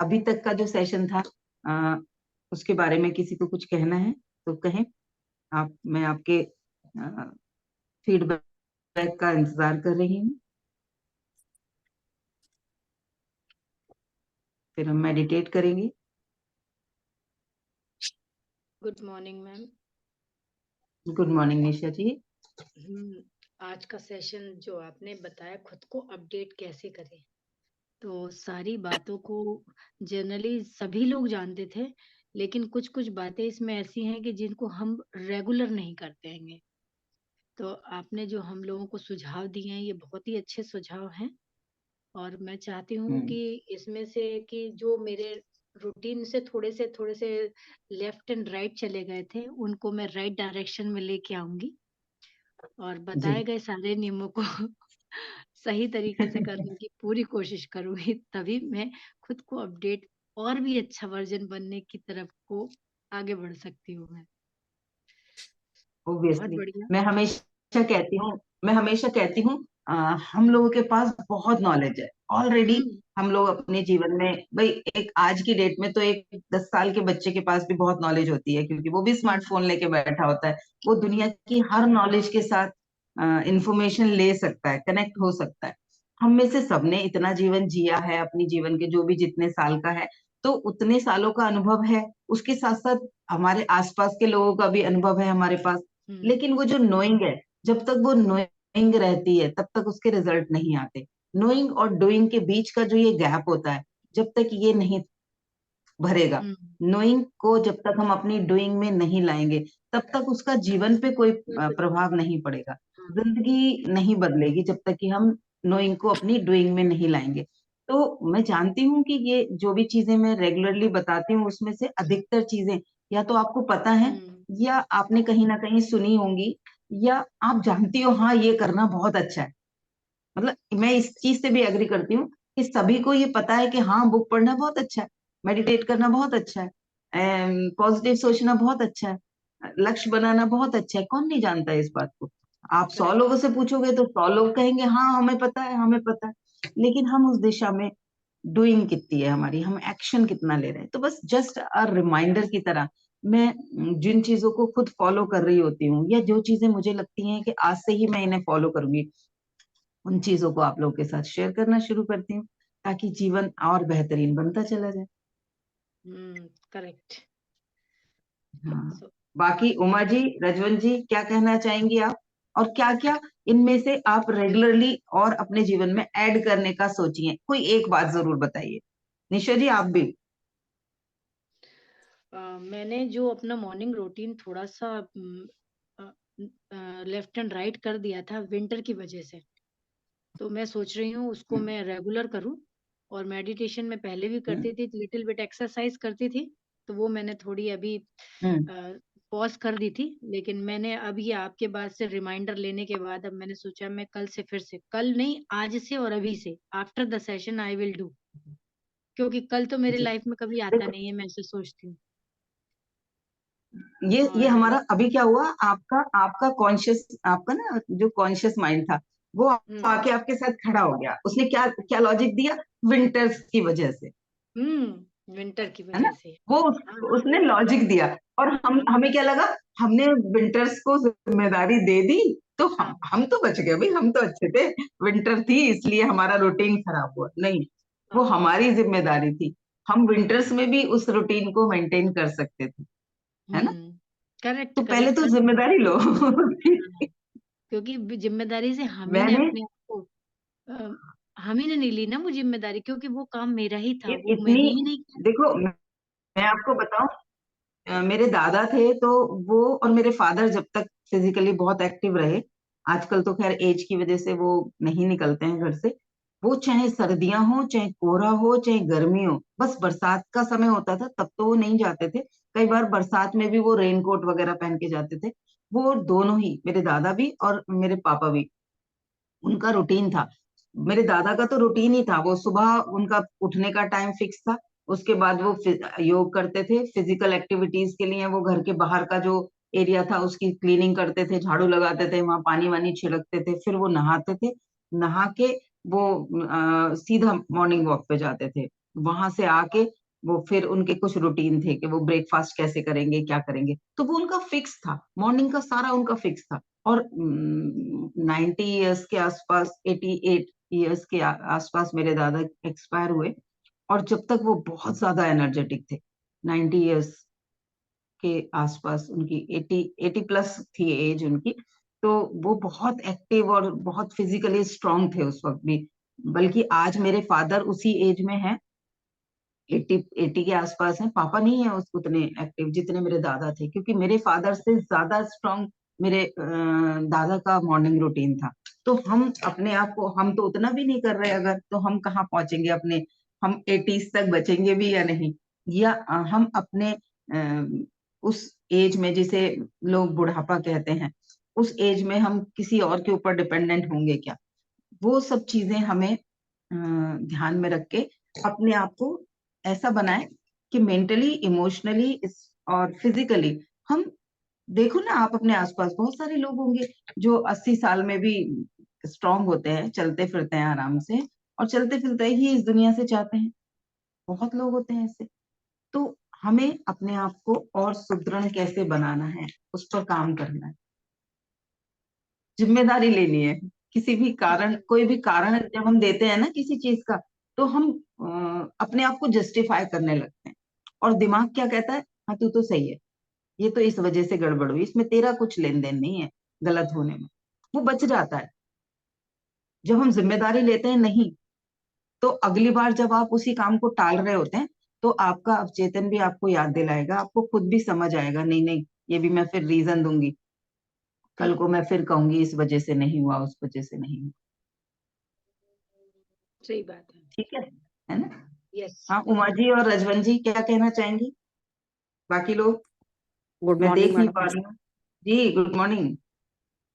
[SPEAKER 1] अभी तक का जो सेशन था, अ, उसके बारे में किसी को कुछ कहना है तो कहें। आप मैं आपके फीडबैक का इंतजार कर रही हूँ। फिर हम मेडिटेट करेंगे।
[SPEAKER 2] Good morning ma'am.
[SPEAKER 1] Good morning Nisha ji.
[SPEAKER 2] आज का सेशन जो आपने बताया खुद को अपडेट कैसे करें, तो सारी बातों को जनरली सभी लोग जानते थे, लेकिन कुछ कुछ बातें इसमें ऐसी हैं कि जिनको हम रेगुलर नहीं करते हैं। तो आपने जो हम लोगों को सुझाव दिए हैं ये बहुत ही अच्छे सुझाव हैं, और मैं चाहती हूँ
[SPEAKER 1] हम्म।
[SPEAKER 2] कि इसमें से कि जो मेरे रूटीन से थोड़े से लेफ्ट एंड राइट चले गए थे उनको मैं राइट डायरेक्शन में लेके आऊंगी, और
[SPEAKER 1] जी।
[SPEAKER 2] बताए गए सारे नियमों को सही तरीके से करने की पूरी कोशिश करूंगी, तभी मैं खुद को अपडेट और भी अच्छा वर्जन बनने की तरफ को आगे बढ़ सकती हूँ मैं। बहुत
[SPEAKER 1] ओब्वियसली।
[SPEAKER 2] बढ़िया।
[SPEAKER 1] मैं हमेशा कहती हूँ मैं हमेशा कहती हूँ, हम लोगों के पास बहुत नॉलेज है ऑलरेडी।
[SPEAKER 2] हम्म।
[SPEAKER 1] हम लोग अपने जीवन में भाई, एक आज की डेट में तो एक 10 साल के बच्चे के पास भी बहुत नॉलेज होती है, क्योंकि वो भी
[SPEAKER 2] हम्म।
[SPEAKER 1] स्मार्टफोन लेके बैठा होता है। वो दुनिया
[SPEAKER 2] हम्म।
[SPEAKER 1] की हर नॉलेज के साथ इंफॉर्मेशन ले सकता है, कनेक्ट हो सकता है। हम में से सबने इतना जीवन जिया है, अपनी जीवन के जो भी जितने साल का है, तो उतने सालों का अनुभव है। उसके साथ साथ हमारे आसपास के लोगों का भी अनुभव है हमारे पास।
[SPEAKER 2] हम्म।
[SPEAKER 1] लेकिन वो जो नोइंग है, जब तक वो नोइंग रहती है तब तक उसके रिजल्ट नहीं आते। नोइंग और डूइंग के बीच का जो ये गैप होता है, जब तक ये नहीं भरेगा,
[SPEAKER 2] हम्म।
[SPEAKER 1] नोइंग को जब तक हम अपनी डूइंग में नहीं लाएंगे, तब तक उसका जीवन पे कोई प्रभाव नहीं पड़ेगा।
[SPEAKER 2] हाँ।
[SPEAKER 1] जिंदगी नहीं बदलेगी जब तक कि हम नोइंग को अपनी डूइंग में नहीं लाएंगे। तो मैं जानती हूँ कि ये जो भी चीजें मैं रेगुलरली बताती हूँ उसमें से अधिकतर चीजें या तो आपको पता है,
[SPEAKER 2] हम्म।
[SPEAKER 1] या आपने कहीं ना कहीं सुनी होंगी, या आप जानती हो हाँ ये करना बहुत अच्छा है। मतलब मैं इस चीज से भी एग्री करती हूँ कि सभी को ये पता है कि हाँ बुक पढ़ना बहुत अच्छा है, मेडिटेट करना बहुत अच्छा है, पॉजिटिव सोचना बहुत अच्छा है, लक्ष्य बनाना बहुत अच्छा है। कौन नहीं जानता है इस बात को? आप 100 लोगों
[SPEAKER 2] करेक्ट।
[SPEAKER 1] से पूछोगे तो 100 लोग कहेंगे हाँ हमें पता है, हमें पता है। लेकिन हम उस दिशा में डूइंग कितनी है हमारी, हम एक्शन कितना ले रहे हैं? तो बस जस्ट अ रिमाइंडर की तरह मैं जिन चीजों को खुद फॉलो कर रही होती हूँ, या जो चीजें मुझे लगती हैं कि आज से ही मैं इन्हें फॉलो करूंगी, उन चीजों को आप लोगों के साथ शेयर करना शुरू करती हूँ, ताकि जीवन और बेहतरीन बनता चला जाए।
[SPEAKER 2] करेक्ट।
[SPEAKER 1] हाँ।
[SPEAKER 2] सो
[SPEAKER 1] बाकी उमा जी, रजवन जी, क्या कहना चाहेंगी आप? और क्या क्या इनमें से आप रेगुलरली और अपने जीवन में ऐड करने का सोचिए? कोई एक बात जरूर बताइए। निशा जी आप भी।
[SPEAKER 2] मैंने जो अपना मॉर्निंग रूटीन थोड़ा सा लेफ्ट एंड राइट कर दिया था विंटर की वजह से, तो मैं सोच रही हूँ उसको
[SPEAKER 1] हम्म।
[SPEAKER 2] मैं रेगुलर करूँ। और मेडिटेशन में पहले भी
[SPEAKER 1] हम्म।
[SPEAKER 2] करती थी, लिटिल बिट एक्सरसाइज करती थी, तो वो मैंने थोड़ी अभी
[SPEAKER 1] हम्म।
[SPEAKER 2] पॉज कर दी थी। लेकिन मैंने अभी आपके बाद से रिमाइंडर लेने के बाद अब मैंने सोचा मैं कल से, फिर से कल नहीं, आज से और अभी से after the session I will do, क्योंकि कल तो मेरी
[SPEAKER 1] जी।
[SPEAKER 2] लाइफ में कभी आता
[SPEAKER 1] देखो,
[SPEAKER 2] नहीं है, मैं ऐसे सोचती हूँ।
[SPEAKER 1] ये
[SPEAKER 2] और
[SPEAKER 1] हमारा अभी क्या हुआ, आपका आपका कॉन्शियस, आपका ना जो कॉन्शियस माइंड था, वो
[SPEAKER 2] हम्म।
[SPEAKER 1] आके आपके साथ खड़ा हो गया। उसने क्या क्या लॉजिक दिया? विंटर्स की वजह से,
[SPEAKER 2] विंटर की
[SPEAKER 1] है ना?
[SPEAKER 2] वजह से।
[SPEAKER 1] वो
[SPEAKER 2] हाँ।
[SPEAKER 1] उसने लॉजिक दिया। और
[SPEAKER 2] हाँ।
[SPEAKER 1] हमें क्या लगा, हमने विंटर्स को जिम्मेदारी दे दी, तो
[SPEAKER 2] हाँ।
[SPEAKER 1] हम तो बच गए भाई, हम तो अच्छे थे। विंटर थी इसलिए हमारा रूटीन खराब हुआ, नहीं। वो
[SPEAKER 2] हाँ।
[SPEAKER 1] हमारी जिम्मेदारी थी। हम विंटर्स में भी उस रूटीन को मेंटेन कर सकते थे, है ना?
[SPEAKER 2] करेक्ट
[SPEAKER 1] तो पहले
[SPEAKER 2] करेक्ट
[SPEAKER 1] तो
[SPEAKER 2] कर सकते
[SPEAKER 1] जिम्मेदारी लो।
[SPEAKER 2] हैं। क्योंकि जिम्मेदारी से हम ही ने
[SPEAKER 1] मैंने
[SPEAKER 2] अपने आप को हम ही ने नहीं ली ना वो जिम्मेदारी, क्योंकि वो काम मेरा ही था, वो
[SPEAKER 1] इतनी,
[SPEAKER 2] मैंने ही नहीं किया।
[SPEAKER 1] देखो मैं आपको बताऊं, मेरे दादा थे तो वो, और मेरे फादर जब तक फिजिकली बहुत एक्टिव रहे, आजकल तो खैर एज की वजह से वो नहीं निकलते हैं घर से, वो चाहे सर्दियां हो चाहे कोहरा हो चाहे गर्मी हो, बस बरसात का समय होता था तब तो वो नहीं जाते थे, कई बार बरसात में भी वो रेनकोट वगैरह पहन के जाते थे। वो दोनों ही, मेरे दादा भी और मेरे पापा भी, उनका रूटीन था। मेरे दादा का तो रूटीन ही था, वो सुबह उनका उठने का टाइम फिक्स था, उसके बाद वो योग करते थे, फिजिकल एक्टिविटीज के लिए वो घर के बाहर का जो एरिया था उसकी क्लीनिंग करते थे, झाड़ू लगाते थे, वहां पानी वानी छिड़कते थे, फिर वो नहाते थे, नहा के वो सीधा मॉर्निंग वॉक पे जाते थे। वहां से आके वो फिर उनके कुछ रूटीन थे कि वो ब्रेकफास्ट कैसे करेंगे क्या करेंगे, तो वो उनका फिक्स था, मॉर्निंग का सारा उनका फिक्स था। और 90 ईयर्स के आसपास, 88 ईयर्स के आसपास मेरे दादा एक्सपायर हुए, और जब तक वो बहुत ज्यादा एनर्जेटिक थे, 90 ईयर्स के आसपास उनकी 80 प्लस थी एज उनकी, तो वो बहुत एक्टिव और बहुत फिजिकली स्ट्रांग थे उस वक्त भी। बल्कि आज मेरे फादर उसी एज में हैं, 80 के आसपास हैं, पापा नहीं है उस उतने एक्टिव जितने मेरे दादा थे, क्योंकि मेरे फादर से ज्यादा स्ट्रांग मेरे दादा का मॉर्निंग रूटीन था। तो हम अपने आप को, हम तो उतना भी नहीं कर रहे, अगर तो हम कहाँ पहुंचेंगे अपने, हम 80s तक बचेंगे भी या नहीं, या हम अपने उस एज में जिसे लोग बुढ़ापा कहते हैं, उस एज में हम किसी और के ऊपर डिपेंडेंट होंगे क्या। वो सब चीजें हमें ध्यान में रख के अपने आप को ऐसा बनाएं कि मेंटली, इमोशनली और फिजिकली हम, देखो ना आप अपने आसपास बहुत सारे लोग होंगे जो 80 साल में भी स्ट्रांग होते हैं, चलते फिरते हैं आराम से, और चलते फिरते ही इस दुनिया से जाते हैं, बहुत लोग होते हैं ऐसे। तो हमें अपने आप को और सुदृढ़ कैसे बनाना है, उस पर काम करना है, जिम्मेदारी लेनी है। किसी भी कारण, कोई भी कारण जब हम देते हैं ना किसी चीज का, तो हम अपने आप को जस्टिफाई करने लगते हैं, और दिमाग क्या कहता है, हाँ तू तो सही है, ये तो इस वजह से गड़बड़ हुई, इसमें तेरा कुछ लेन देन नहीं है गलत होने में, वो बच जाता है। जब हम जिम्मेदारी लेते हैं नहीं, तो अगली बार जब आप उसी काम को टाल रहे होते हैं, तो आपका अवचेतन भी आपको याद दिलाएगा, आपको खुद भी समझ आएगा, नहीं नहीं, ये भी मैं फिर रीजन दूंगी, कल को मैं फिर कहूंगी इस वजह से नहीं हुआ, उस वजह से नहीं हुआ।
[SPEAKER 2] सही बात है।
[SPEAKER 1] ठीक है ना।
[SPEAKER 2] यस।
[SPEAKER 1] हाँ, उमा जी और रजवन जी क्या कहना चाहेंगी, बाकी लोग,
[SPEAKER 3] गुड
[SPEAKER 1] मैं
[SPEAKER 3] मॉर्निंग
[SPEAKER 1] देख नहीं पा
[SPEAKER 3] मैडम।
[SPEAKER 1] रही हूँ। जी गुड मॉर्निंग।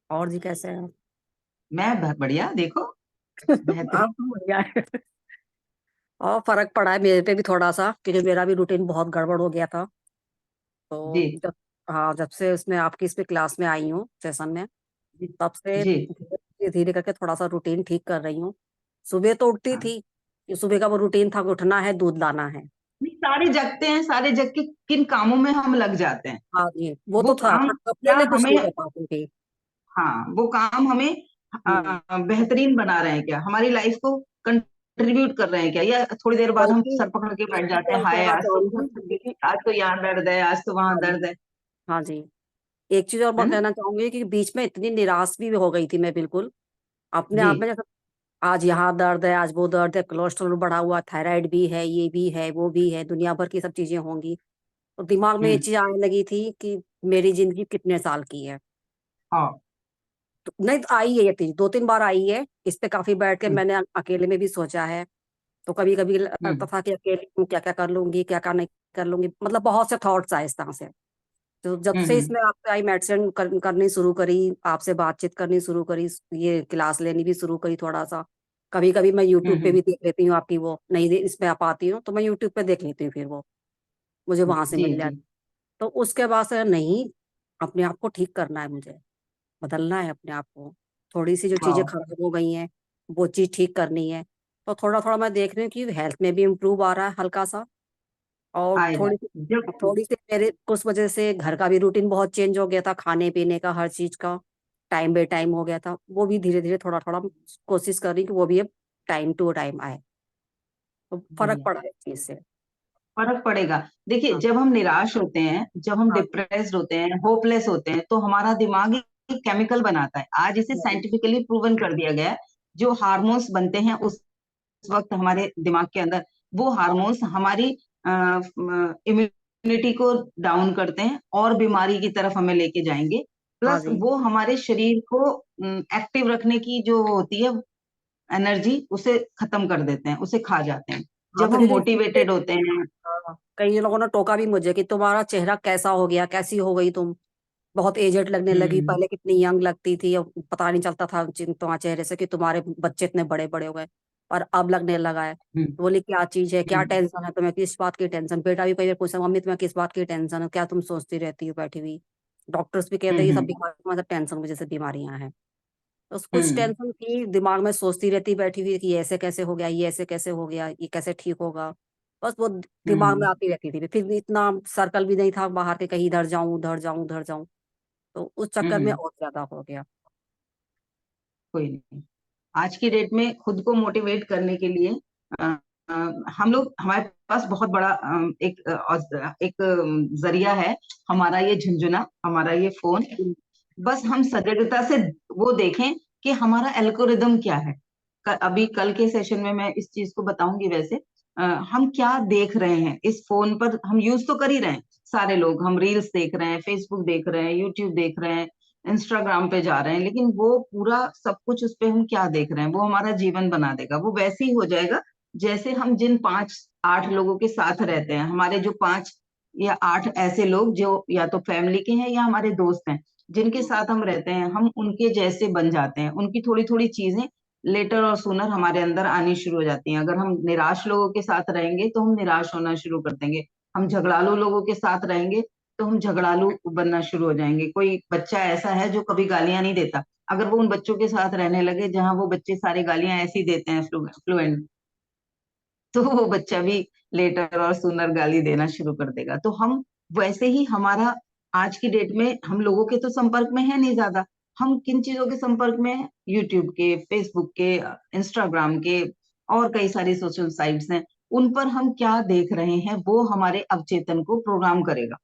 [SPEAKER 3] और जी कैसे हैं आप?
[SPEAKER 1] मैं बढ़िया, देखो,
[SPEAKER 3] आप
[SPEAKER 1] बेहतरीन।
[SPEAKER 3] तो बढ़िया है। और फर्क पड़ा है मेरे पे भी थोड़ा सा, क्योंकि मेरा भी रूटीन बहुत गड़बड़ हो गया था।
[SPEAKER 1] जी
[SPEAKER 3] तो जब, हाँ, जब से उसमें आपकी इसमें क्लास में आई हूँ सेशन में,
[SPEAKER 1] जी
[SPEAKER 3] तब से
[SPEAKER 1] जी।
[SPEAKER 3] धीरे धीरे करके थोड़ा सा रूटीन ठीक कर रही हूँ। सुबह तो उठती
[SPEAKER 1] हाँ,
[SPEAKER 3] थी कि सुबह का वो रूटीन था कि उठना है, दूध लाना है।
[SPEAKER 1] नहीं, सारे जगते हैं, सारे जग के किन कामों में हम लग जाते हैं,
[SPEAKER 3] हाँ जी, वो
[SPEAKER 1] वो
[SPEAKER 3] तो था,
[SPEAKER 1] काम
[SPEAKER 3] पर अपने
[SPEAKER 1] क्या
[SPEAKER 3] लिए कुछ
[SPEAKER 1] हमें,
[SPEAKER 3] नहीं कर पाती थी।
[SPEAKER 1] हाँ वो काम हमें
[SPEAKER 3] हम्म।
[SPEAKER 1] बेहतरीन बना रहे हैं क्या, हमारी लाइफ को कंट्रीब्यूट कर रहे हैं क्या, या थोड़ी देर बाद हम
[SPEAKER 3] बल्कि
[SPEAKER 1] सर पकड़ के
[SPEAKER 3] एक
[SPEAKER 1] बैठ
[SPEAKER 3] चीज
[SPEAKER 1] जाते हैं,
[SPEAKER 3] और
[SPEAKER 1] हाय
[SPEAKER 3] कहना
[SPEAKER 1] आज तो बहुत
[SPEAKER 3] चाहूंगी।
[SPEAKER 1] थक गई, आज तो यहाँ दर्द है, आज तो वहां
[SPEAKER 3] हाँ जी।
[SPEAKER 1] दर्द
[SPEAKER 3] हाँ जी। एक चीज और
[SPEAKER 1] है
[SPEAKER 3] मैं
[SPEAKER 1] ना।
[SPEAKER 3] कहना चाहूंगी कि बीच में इतनी निराश भी हो गई थी मैं, बिल्कुल अपने
[SPEAKER 1] जी।
[SPEAKER 3] आप में, जैसे आज यहाँ दर्द है, आज वो दर्द है, कोलेस्ट्रॉल बढ़ा हुआ, थायराइड भी है, ये भी है, वो भी है, दुनिया भर की सब चीजें होंगी। तो दिमाग में ये
[SPEAKER 1] हम्म।
[SPEAKER 3] चीज आने लगी थी कि मेरी जिंदगी कितने साल की है।
[SPEAKER 1] हाँ।
[SPEAKER 3] तो नहीं, तो आई है ये चीज, दो तीन बार आई है, इस पे काफी बैठ के
[SPEAKER 1] हम्म।
[SPEAKER 3] मैंने अकेले में भी सोचा है। तो कभी कभी लगता
[SPEAKER 1] हम्म।
[SPEAKER 3] था कि अकेले हूँ, क्या क्या कर लूंगी, क्या क्या नहीं कर लूंगी, मतलब बहुत से थॉट्स आए इस तरह से। तो जब से
[SPEAKER 1] हम्म।
[SPEAKER 3] इसमें आपसे आई, मेडिसिन करनी शुरू करी, आपसे बातचीत करनी शुरू करी, ये क्लास लेनी भी शुरू करी थोड़ा सा। कभी कभी मैं यूट्यूब पे
[SPEAKER 1] हम्म।
[SPEAKER 3] भी देख लेती हूँ आपकी, वो नहीं इसमें आ पाती हूँ तो मैं यूट्यूब पे देख लेती हूँ, फिर वो मुझे वहां से
[SPEAKER 1] जी
[SPEAKER 3] मिल
[SPEAKER 1] जी।
[SPEAKER 3] जाती। तो उसके बाद से नहीं, अपने आप को ठीक करना है मुझे, बदलना है अपने आप को। थोड़ी सी जो चीजें
[SPEAKER 1] हाँ,
[SPEAKER 3] खराब हो गई हैं, वो चीज ठीक करनी है। तो थोड़ा थोड़ा मैं देख रही हूँ कि हेल्थ में भी इम्प्रूव आ रहा है हल्का सा। और
[SPEAKER 1] आएगा जब,
[SPEAKER 3] थोड़ी सी मेरे कुछ वजह से घर का भी रूटीन बहुत चेंज हो गया था, खाने पीने का, हर चीज का टाइम बाय टाइम हो गया था, वो भी धीरे धीरे थोड़ा थोड़ा कोशिश कर रही कि वो भी अब टाइम टू टाइम आए। तो फर्क
[SPEAKER 1] बढ़िया,
[SPEAKER 3] पड़ा है इस चीज से।
[SPEAKER 1] फर्क पड़ेगा। देखिए,
[SPEAKER 3] हाँ।
[SPEAKER 1] जब हम निराश होते हैं, जब हम
[SPEAKER 3] हाँ जी।
[SPEAKER 1] डिप्रेस्ड होते हैं, होपलेस होते हैं, तो हमारा दिमाग ही केमिकल बनाता है। आज इसे साइंटिफिकली प्रूवन कर दिया गया है, जो हार्मोन्स बनते हैं उस वक्त हमारे दिमाग के अंदर, वो हार्मोन्स हमारी इम्यूनिटी को डाउन करते हैं और बीमारी की तरफ हमें लेके जाएंगे।
[SPEAKER 3] हाँ
[SPEAKER 1] प्लस
[SPEAKER 3] जी।
[SPEAKER 1] वो हमारे शरीर को एक्टिव रखने की जो होती है एनर्जी, उसे खत्म कर देते हैं, उसे खा जाते हैं
[SPEAKER 3] हाँ,
[SPEAKER 1] जब
[SPEAKER 3] तो
[SPEAKER 1] हम
[SPEAKER 3] क्योंकि
[SPEAKER 1] मोटिवेटेड होते हैं।
[SPEAKER 3] कई लोगों ने टोका भी मुझे कि तुम्हारा चेहरा कैसा हो गया, कैसी हो गई तुम, बहुत एजेड लगने लगी,
[SPEAKER 1] हम्म।
[SPEAKER 3] पहले कितनी यंग लगती थी, अब पता नहीं चलता था तुम्हारे चेहरे से कि तुम्हारे बच्चे इतने बड़े बड़े हो गए, और अब लगने लगा है।
[SPEAKER 1] हम्म।
[SPEAKER 3] बोली क्या चीज है, क्या
[SPEAKER 1] हम्म।
[SPEAKER 3] टेंशन है तुम्हें, किस बात की टेंशन। बेटा भी कई बार पूछा, मम्मी तुम्हें किस बात की टेंशन है, क्या तुम सोचती रहती हो बैठी हुई। डॉक्टर्स भी कहते हैं ये सब
[SPEAKER 1] हम्म।
[SPEAKER 3] बीमारी मतलब टेंशन की वजह से बीमारियां हैं। तो कुछ
[SPEAKER 1] हम्म।
[SPEAKER 3] टेंशन थी दिमाग में, सोचती रहती बैठी हुई कि ये ऐसे कैसे हो गया, ये ऐसे कैसे हो गया, ये कैसे ठीक होगा। बस वो दिमाग में
[SPEAKER 1] हम्म।
[SPEAKER 3] आती रहती थी। फिर इतना सर्कल भी नहीं था बाहर के, कहीं इधर जाऊं उधर जाऊं उधर जाऊं, तो उस चक्कर में
[SPEAKER 1] हम्म।
[SPEAKER 3] और ज्यादा हो गया।
[SPEAKER 1] कोई नहीं। आज की डेट में खुद को मोटिवेट करने के लिए अ, अ, हम लोग, हमारे पास बहुत बड़ा एक जरिया है, हमारा ये झुंझुना, हमारा ये फोन। बस हम सजगता से वो देखें कि हमारा एल्गोरिदम क्या है। अभी कल के सेशन में मैं इस चीज को बताऊंगी। वैसे हम क्या देख रहे हैं इस फोन पर, हम यूज तो कर ही रहे हैं सारे लोग, हम रील्स देख रहे हैं, फेसबुक देख रहे हैं, यूट्यूब देख रहे हैं, इंस्टाग्राम पे जा रहे हैं, लेकिन वो पूरा सब कुछ उस पे हम क्या देख रहे हैं वो हमारा जीवन बना देगा। वो वैसे ही हो जाएगा जैसे हम जिन 5-8 लोगों के साथ रहते हैं, हमारे जो 5 या 8 ऐसे लोग जो या तो फैमिली के हैं या हमारे दोस्त हैं, जिनके साथ हम रहते हैं, हम उनके जैसे बन जाते हैं। उनकी थोड़ी थोड़ी चीजें लेटर और सुनर हमारे अंदर आनी शुरू हो जाती हैं। अगर हम निराश लोगों के साथ रहेंगे तो हम निराश होना शुरू कर देंगे। हम झगड़ालू लोगों के साथ रहेंगे तो हम झगड़ालू बनना शुरू हो जाएंगे। कोई बच्चा ऐसा है जो कभी गालियां नहीं देता, अगर वो उन बच्चों के साथ रहने लगे जहां वो बच्चे सारे गालियां ऐसी देते हैं फ्लुएंट, तो वो बच्चा भी लेटर और सुनर गाली देना शुरू कर देगा। तो हम वैसे ही, हमारा आज की डेट में हम लोगों के तो संपर्क में है नहीं ज्यादा। हम किन चीजों के संपर्क में हैं? यूट्यूब के, फेसबुक के, इंस्टाग्राम के, और कई सारी सोशल साइट्स हैं। उन पर हम क्या देख रहे हैं वो हमारे अवचेतन को प्रोग्राम करेगा।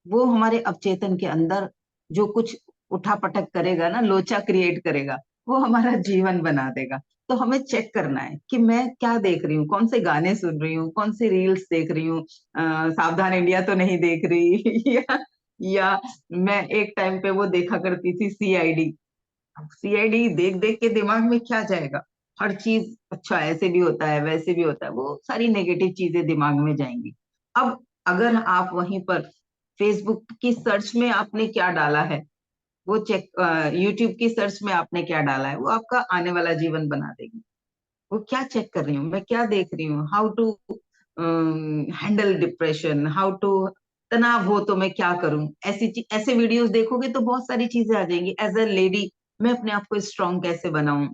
[SPEAKER 1] वो हमारे अवचेतन के अंदर जो कुछ उठापटक करेगा ना, लोचा क्रिएट करेगा, वो हमारा जीवन बना देगा। तो हमें चेक करना है कि मैं क्या देख रही हूँ, कौन से गाने सुन रही हूँ, कौन सी रील्स देख रही हूँ, सावधान इंडिया तो नहीं देख रही या मैं एक टाइम पे वो देखा करती थी सीआईडी। सीआईडी देख देख के दिमाग में क्या जाएगा, हर चीज अच्छा ऐसे भी होता है वैसे भी होता है, वो सारी नेगेटिव चीजें दिमाग में जाएंगी। अब अगर आप वहीं पर फेसबुक की सर्च में आपने क्या डाला है वो चेक, यूट्यूब की सर्च में आपने क्या डाला है वो आपका आने वाला जीवन बना देगी। वो क्या चेक कर रही हूँ, मैं क्या देख रही हूँ, how to handle depression, how to, तनाव हो तो मैं क्या करूं, ऐसे वीडियोस देखोगे तो बहुत सारी चीजें आ जाएंगी। एज अ लेडी मैं अपने आप को स्ट्रांग कैसे बनाऊं,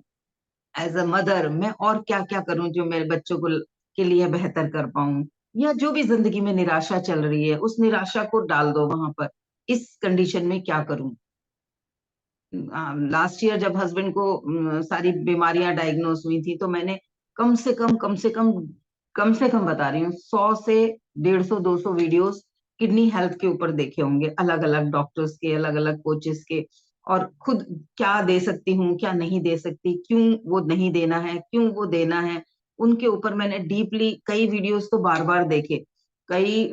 [SPEAKER 1] एज अ मदर मैं और क्या क्या करूं जो मेरे बच्चों को के लिए बेहतर कर पाऊं, या जो भी जिंदगी में निराशा चल रही है उस निराशा को डाल दो वहां पर, इस कंडीशन में क्या करूं। लास्ट ईयर जब हस्बैंड को सारी बीमारियां डायग्नोस हुई थी, तो मैंने कम से कम बता रही हूँ 100 से 150 200 वीडियोस किडनी हेल्थ के ऊपर देखे होंगे, अलग अलग डॉक्टर्स के, अलग अलग कोचेस के। और खुद क्या दे सकती हूँ, क्या नहीं दे सकती, क्यों वो नहीं देना है, क्यों वो देना है, उनके ऊपर मैंने डीपली कई वीडियोस तो बार बार देखे। कई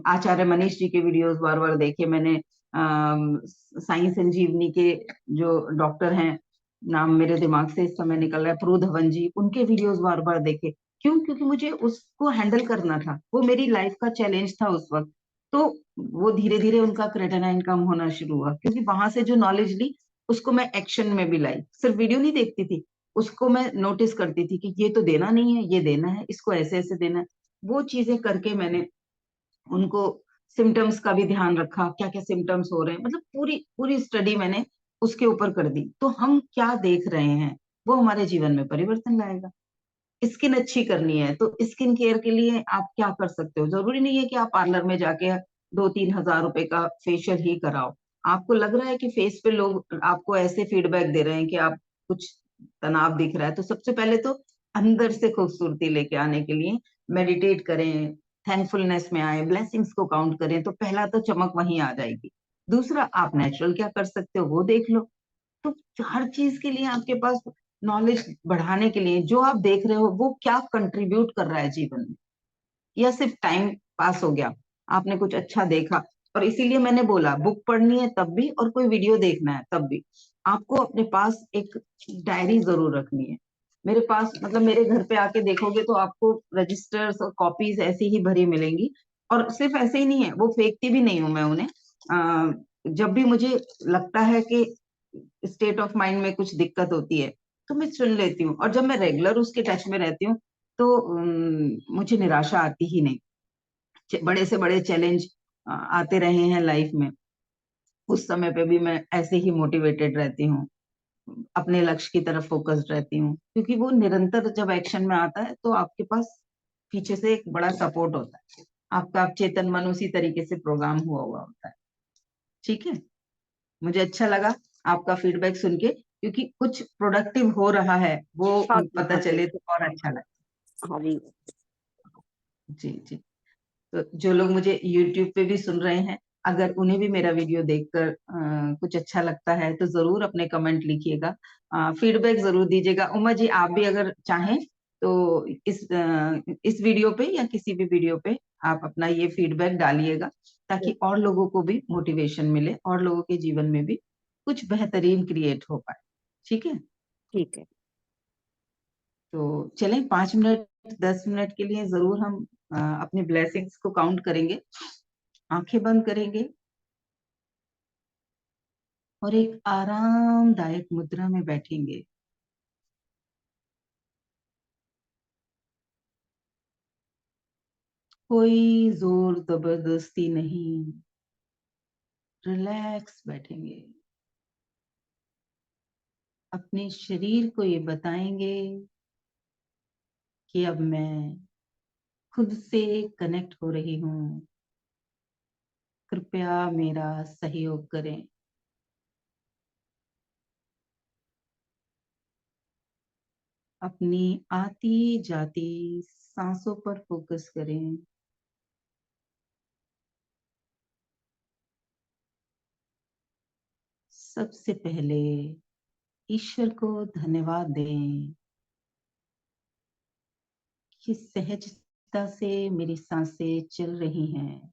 [SPEAKER 1] आचार्य मनीष जी के वीडियोस बार बार देखे मैंने। साई संजीवनी के जो डॉक्टर हैं, नाम मेरे दिमाग से इस समय निकल रहा है, प्रू धवन जी, उनके वीडियोस बार बार देखे। क्यों? क्योंकि मुझे उसको हैंडल करना था, वो मेरी लाइफ का चैलेंज था उस वक्त। तो वो धीरे धीरे उनका क्रेटानाइन कम होना शुरू हुआ, क्योंकि वहां से जो नॉलेज ली उसको मैं एक्शन में भी लाई। सिर्फ वीडियो नहीं देखती थी, उसको मैं नोटिस करती थी कि ये तो देना नहीं है, ये देना है, इसको ऐसे ऐसे देना है। वो चीजें करके मैंने उनको सिम्टम्स का भी ध्यान रखा, क्या क्या सिम्टम्स हो रहे हैं, मतलब पूरी पूरी स्टडी मैंने उसके ऊपर कर दी। तो हम क्या देख रहे हैं वो हमारे जीवन में परिवर्तन लाएगा। स्किन अच्छी करनी है तो स्किन केयर के लिए आप क्या कर सकते हो, जरूरी नहीं है कि आप पार्लर में जाके 2-3 हज़ार रुपए का फेशियल ही कराओ। आपको लग रहा है कि फेस पे लोग आपको ऐसे फीडबैक दे रहे हैं कि आप कुछ तनाव दिख रहा है, तो सबसे पहले तो अंदर से खूबसूरती लेके आने के लिए मेडिटेट करें, थैंकफुलनेस में आए, ब्लेसिंग्स को काउंट करें, तो पहला तो चमक वहीं आ जाएगी। दूसरा, आप नेचुरल क्या कर सकते हो वो देख लो। तो हर चीज के लिए आपके पास नॉलेज बढ़ाने के लिए जो आप देख रहे हो वो क्या कंट्रीब्यूट कर रहा है जीवन में, या सिर्फ टाइम पास हो गया, आपने कुछ अच्छा देखा। और इसीलिए मैंने बोला बुक पढ़नी है तब भी और कोई वीडियो देखना है तब भी आपको अपने पास एक डायरी जरूर रखनी है। मेरे पास मतलब मेरे घर पे आके देखोगे तो आपको रजिस्टर्स और कॉपीज ऐसी ही भरी मिलेंगी। और सिर्फ ऐसे ही नहीं है, वो फेंकती भी नहीं हूं मैं उन्हें। जब भी मुझे लगता है कि स्टेट ऑफ माइंड में कुछ दिक्कत होती है तो मैं चुन लेती हूँ, और जब मैं रेगुलर उसके टच में रहती हूँ तो मुझे निराशा आती ही नहीं। बड़े से बड़े चैलेंज आते रहे हैं लाइफ में, उस समय पे भी मैं ऐसे ही मोटिवेटेड रहती हूँ, अपने लक्ष्य की तरफ फोकस्ड रहती हूँ, क्योंकि वो निरंतर जब एक्शन में आता है तो आपके पास पीछे से एक बड़ा सपोर्ट होता है। आपका चेतन मन उसी तरीके से प्रोग्राम हुआ हुआ होता है। ठीक है, मुझे अच्छा लगा आपका फीडबैक सुन के, क्योंकि कुछ प्रोडक्टिव हो रहा है वो
[SPEAKER 3] हाँ जी,
[SPEAKER 1] पता
[SPEAKER 3] हाँ जी,
[SPEAKER 1] चले तो और अच्छा लगे।
[SPEAKER 3] हाँ जी।
[SPEAKER 1] जी जी। तो जो लोग मुझे YouTube पे भी सुन रहे हैं, अगर उन्हें भी मेरा वीडियो देखकर कुछ अच्छा लगता है तो जरूर अपने कमेंट लिखिएगा, फीडबैक जरूर दीजिएगा। उमा जी, आप भी अगर चाहें तो इस वीडियो पे या किसी भी वीडियो पे आप अपना ये फीडबैक डालिएगा, ताकि और लोगों को भी मोटिवेशन मिले और लोगों के जीवन में भी कुछ बेहतरीन क्रिएट हो पाए। ठीक है,
[SPEAKER 3] ठीक है।
[SPEAKER 1] तो चलें 5 मिनट 10 मिनट के लिए जरूर हम अपने ब्लेसिंग्स को काउंट करेंगे। आंखें बंद करेंगे और एक आरामदायक मुद्रा में बैठेंगे। कोई जोर जबरदस्ती नहीं, रिलैक्स बैठेंगे। अपने शरीर को ये बताएंगे कि अब मैं खुद से कनेक्ट हो रही हूँ, कृपया मेरा सहयोग करें। अपनी आती जाती सांसों पर फोकस करें। सबसे पहले ईश्वर को धन्यवाद दें कि सहजता से मेरी सांसें चल रही हैं।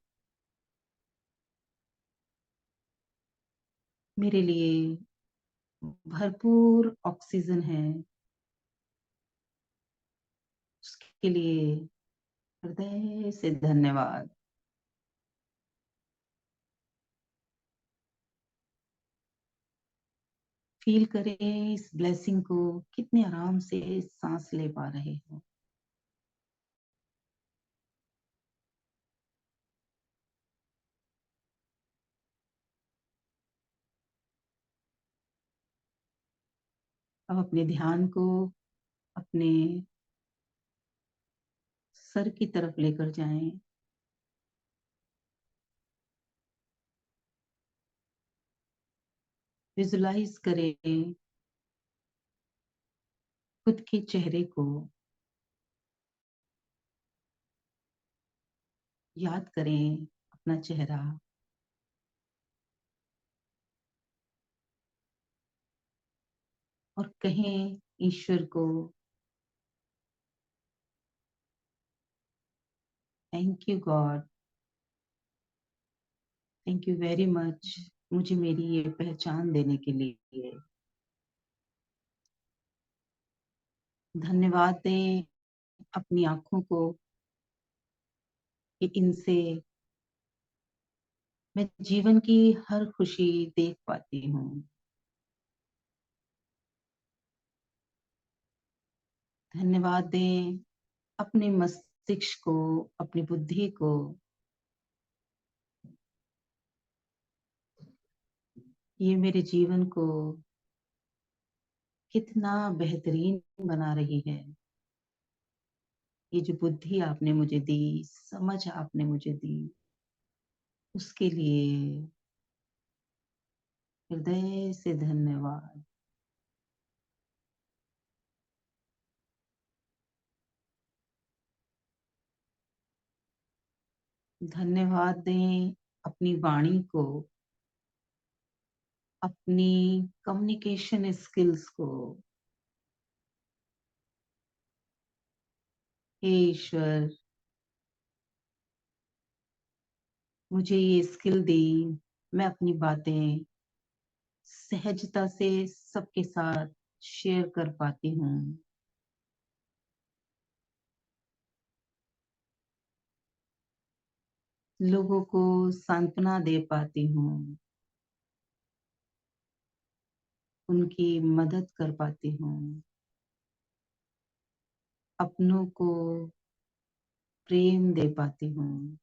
[SPEAKER 1] मेरे लिए भरपूर ऑक्सीजन है, उसके लिए हृदय से धन्यवाद। फील करें इस ब्लेसिंग को, कितने आराम से सांस ले पा रहे हो। अब अपने ध्यान को अपने सर की तरफ लेकर जाएं। विजुलाइज करें खुद के चेहरे को, याद करें अपना चेहरा, और कहें ईश्वर को thank you God, thank you very much मुझे मेरी ये पहचान देने के लिए। धन्यवाद दें अपनी आंखों को कि इनसे मैं जीवन की हर खुशी देख पाती हूँ। धन्यवाद दें अपने मस्तिष्क को, अपनी बुद्धि को, ये मेरे जीवन को कितना बेहतरीन बना रही है। ये जो बुद्धि आपने मुझे दी, समझ आपने मुझे दी, उसके लिए हृदय से धन्यवाद। धन्यवाद दें अपनी वाणी को, अपनी कम्युनिकेशन स्किल्स को, हे ईश्वर मुझे ये स्किल दी, मैं अपनी बातें सहजता से सबके साथ शेयर कर पाती हूँ। लोगों को सांत्वना दे पाती हूँ, उनकी मदद कर पाती हूँ, अपनों को प्रेम दे पाती हूँ।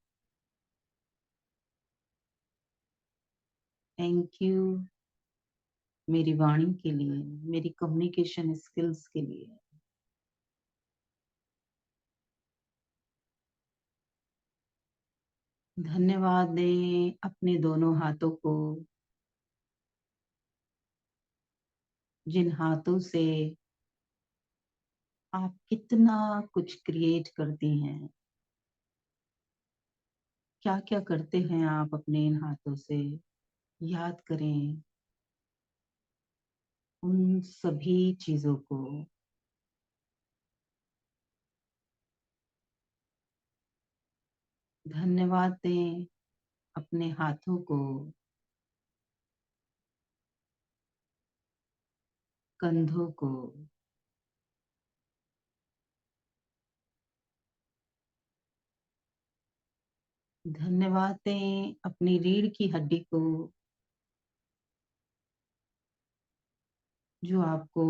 [SPEAKER 1] थैंक यू मेरी वाणी के लिए, मेरी कम्युनिकेशन स्किल्स के लिए। धन्यवाद दें अपने दोनों हाथों को, जिन हाथों से आप कितना कुछ क्रिएट करती हैं। क्या क्या करते हैं आप अपने इन हाथों से, याद करें उन सभी चीजों को। धन्यवाद दें अपने हाथों को, कंधों को, धन्यवाद दें अपनी रीढ़ की हड्डी को, जो आपको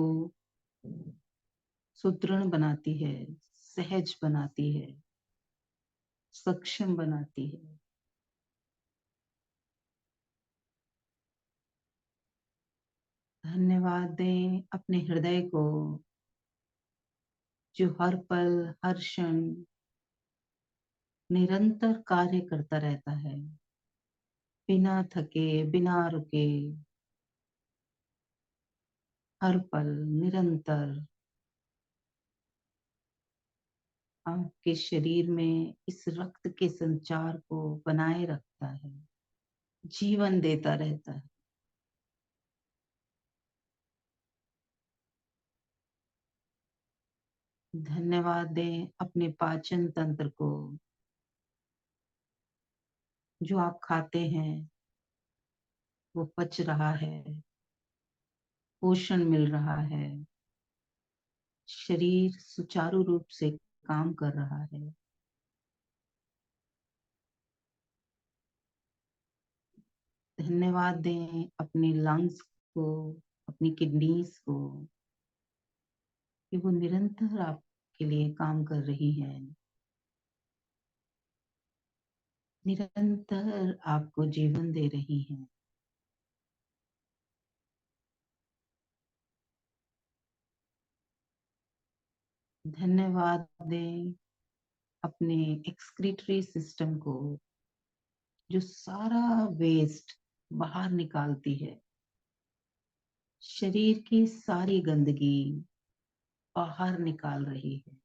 [SPEAKER 1] सुदृढ़ बनाती है, सहज बनाती है, सक्षम बनाती है। धन्यवाद दें अपने हृदय को, जो हर पल हर क्षण निरंतर कार्य करता रहता है, बिना थके बिना रुके, हर पल निरंतर आपके शरीर में इस रक्त के संचार को बनाए रखता है, जीवन देता रहता है। धन्यवाद दें अपने पाचन तंत्र को, जो आप खाते हैं वो पच रहा है, पोषण मिल रहा है, शरीर सुचारू रूप से काम कर रहा है। धन्यवाद दें अपने लंग्स को, अपनी किडनीज को, कि वो निरंतर आपके लिए काम कर रही है, निरंतर आपको जीवन दे रही है। धन्यवाद दें अपने एक्सक्रीटरी सिस्टम को, जो सारा वेस्ट बाहर निकालती है, शरीर की सारी गंदगी बाहर निकाल रही है,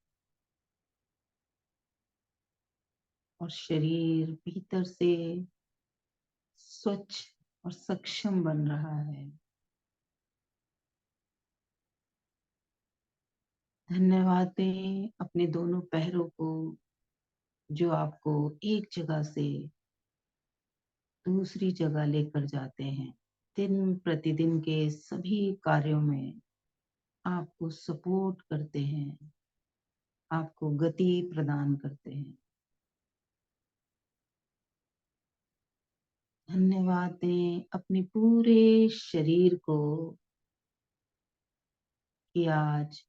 [SPEAKER 1] और शरीर भीतर से स्वच्छ और सक्षम बन रहा है। धन्यवाद दें अपने दोनों पैरों को, जो आपको एक जगह से दूसरी जगह लेकर जाते हैं, दिन प्रतिदिन के सभी कार्यों में आपको सपोर्ट करते हैं, आपको गति प्रदान करते हैं। धन्यवाद दें अपने पूरे शरीर को, कि आज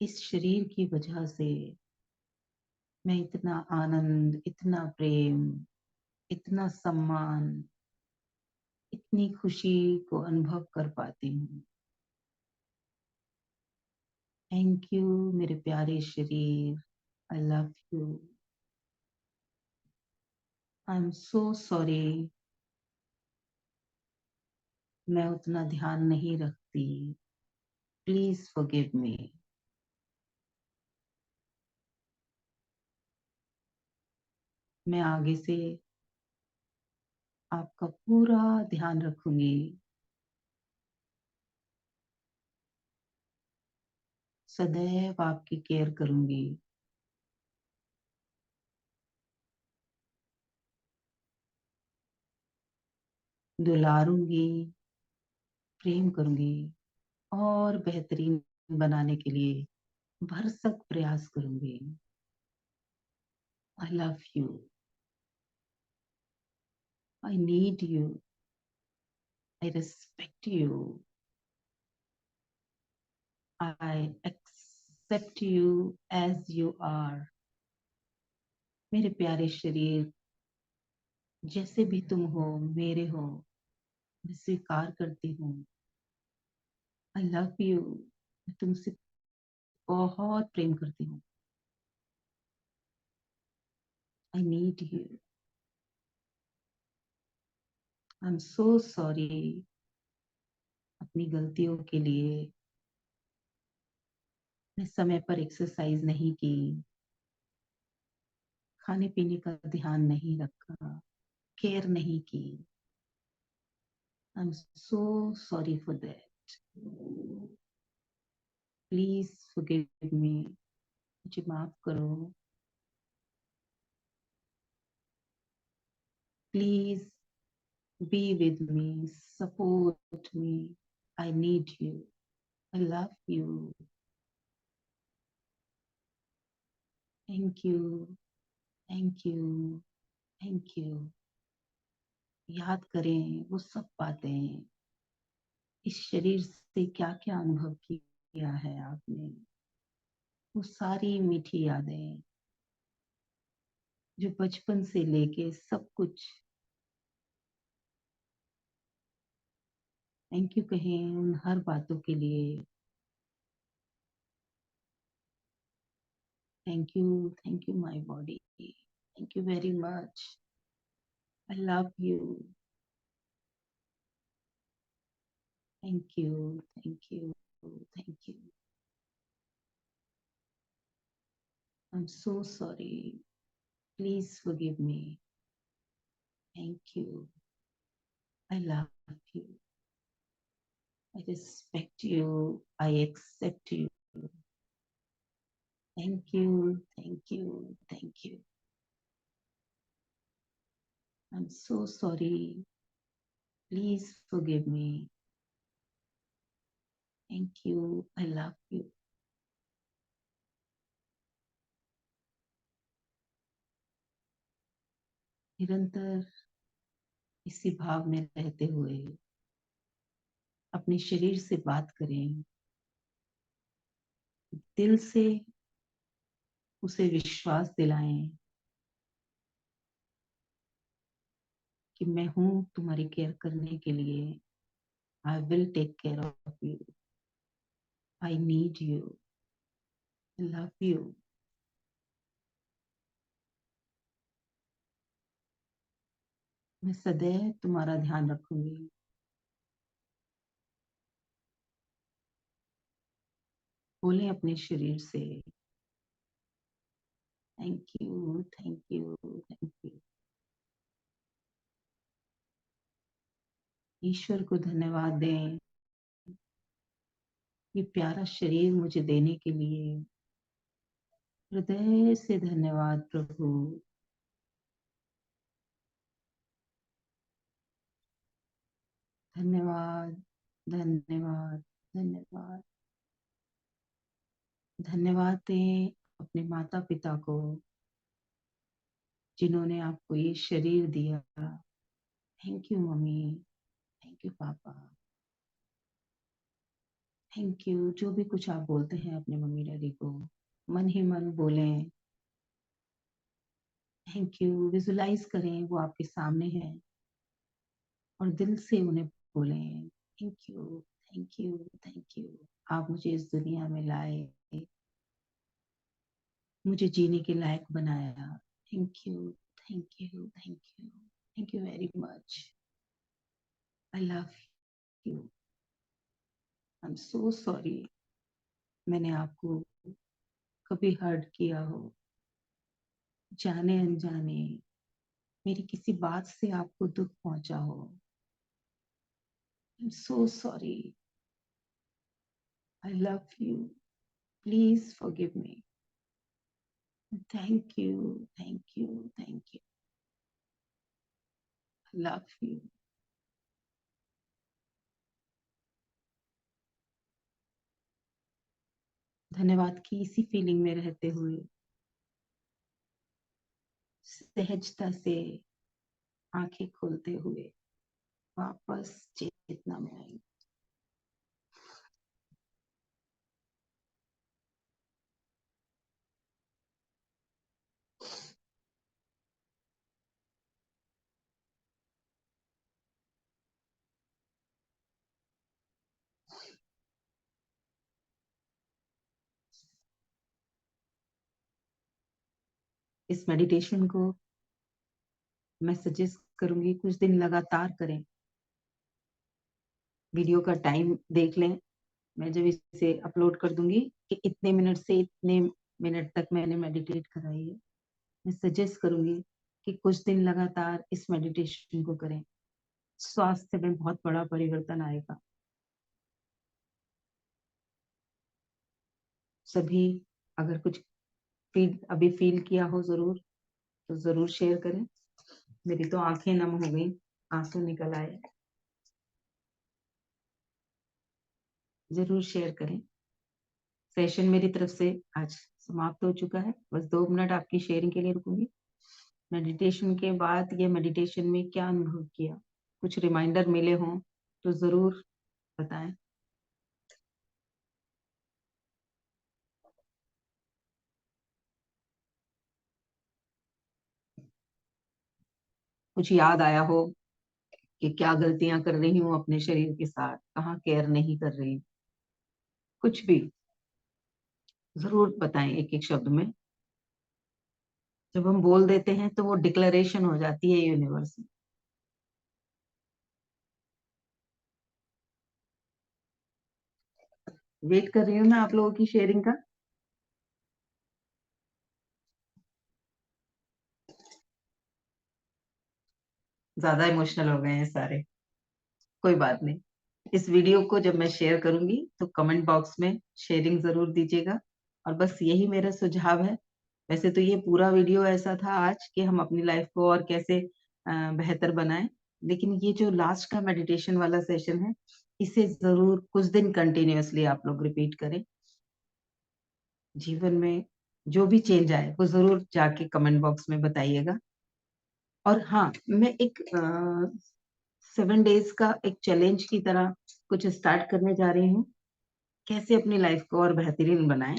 [SPEAKER 1] इस शरीर की वजह से मैं इतना आनंद, इतना प्रेम, इतना सम्मान, इतनी खुशी को अनुभव कर पाती हूँ। थैंक यू मेरे प्यारे शरीर, आई love you. I am so sorry, मैं उतना ध्यान नहीं रखती, प्लीज फॉरगिव मी। मैं आगे से आपका पूरा ध्यान रखूंगी। सदैव आपकी केयर करूंगी। दुलारूंगी, प्रेम करूंगी और बेहतरीन बनाने के लिए भरसक प्रयास करूंगी। I love you. I need you. I respect you. I accept you as you are. मेरे प्यारे शरीर, जैसे भी तुम हो, मेरे हो, मैं स्वीकार करती हूँ। आई लव यू। मैं तुमसे बहुत प्रेम करती हूँ। आई need you. I am so sorry अपनी गलतियों के लिए। मैं समय पर एक्सरसाइज नहीं की, खाने पीने का ध्यान नहीं रखा, केयर नहीं की। I am so sorry for that. Please forgive me. मुझे माफ करो। Please be with me, support me. I need you. I love you. Thank you. Thank you. Thank you. याद करें वो सब बातें, इस शरीर से क्या क्या अनुभव किया है आपने, वो सारी मीठी यादें जो बचपन से लेके सब कुछ। थैंक यू कहें उन हर बातों के लिए। Thank you my body. Thank you very much. I love you. Thank you. Thank you. Thank you. I am so sorry. Please forgive me. Thank you. I love you. I respect you. I accept you. Thank you. Thank you. Thank you. I'm so sorry. Please forgive me. Thank you. I love you. निरंतर इसी भाव में रहते हुए अपने शरीर से बात करें। दिल से उसे विश्वास दिलाएं कि मैं हूं तुम्हारी केयर करने के लिए। I will take care of you. I need you. I love you. मैं सदैव तुम्हारा ध्यान रखूंगी। बोले अपने शरीर से thank you. Thank you. Thank you. ईश्वर को धन्यवाद दें ये प्यारा शरीर मुझे देने के लिए। हृदय से धन्यवाद प्रभु। धन्यवाद। धन्यवाद। धन्यवाद। धन्यवाद दें अपने माता पिता को जिन्होंने आपको ये शरीर दिया। Thank you mummy. Thank you papa. Thank you. जो भी कुछ आप बोलते हैं अपने मम्मी डैडी को मन ही मन बोलें। Thank you. विजुलाइज करें वो आपके सामने है और दिल से उन्हें बोलें thank you. Thank you. Thank you. आप मुझे इस दुनिया में लाए, मुझे जीने के लायक बनाया। Thank you. Thank you. Thank you. Thank you very much. I love you. I am so sorry मैंने आपको कभी हर्ट किया हो, जाने अनजाने। मेरी किसी बात से आपको दुख पहुंचा हो, I am so sorry. I love you, please forgive me. Thank you, thank you, thank you. I love you. धन्यवाद की इसी फीलिंग में रहते हुए सहजता से आंखें खोलते हुए वापस चेतना में आएंगे। इस मेडिटेशन को मैं सजेस्ट करूंगी कुछ दिन लगातार करें। वीडियो का टाइम देख लें, मैं जब इसे अपलोड कर दूंगी कि इतने मिनट से इतने मिनट तक मैंने मेडिटेट कराई है। मैं सजेस्ट करूंगी कि कुछ दिन लगातार इस मेडिटेशन को करें। स्वास्थ्य में बहुत बड़ा परिवर्तन आएगा। सभी अगर कुछ अभी फील किया हो जरूर, तो जरूर शेयर करें। मेरी तो आंखें नम हो गई, आंसू निकल आए। जरूर शेयर करें। सेशन मेरी तरफ से आज समाप्त हो चुका है। बस 2 मिनट आपकी शेयरिंग के लिए रुकूंगी। मेडिटेशन के बाद ये मेडिटेशन में क्या अनुभव किया, कुछ रिमाइंडर मिले हों तो जरूर बताएं। कुछ याद आया हो कि क्या गलतियां कर रही हूँ अपने शरीर के साथ, कहाँ केयर नहीं कर रही, कुछ भी जरूर बताएं एक एक शब्द में। जब हम बोल देते हैं तो वो डिक्लेरेशन हो जाती है यूनिवर्स में। वेट कर रही हूँ मैं आप लोगों की शेयरिंग का। ज्यादा इमोशनल हो गए हैं सारे, कोई बात नहीं। इस वीडियो को जब मैं शेयर करूंगी तो कमेंट बॉक्स में शेयरिंग जरूर दीजिएगा। और बस यही मेरा सुझाव है। वैसे तो ये पूरा वीडियो ऐसा था आज कि हम अपनी लाइफ को और कैसे बेहतर बनाएं, लेकिन ये जो लास्ट का मेडिटेशन वाला सेशन है, इसे जरूर कुछ दिन कंटिन्यूअसली आप लोग रिपीट करें। जीवन में जो भी चेंज आए वो जरूर जाके कमेंट बॉक्स में बताइएगा। और हाँ, मैं एक 7 डेज का एक चैलेंज की तरह कुछ स्टार्ट करने जा रही हूँ। कैसे अपनी लाइफ को और बेहतरीन बनाएं,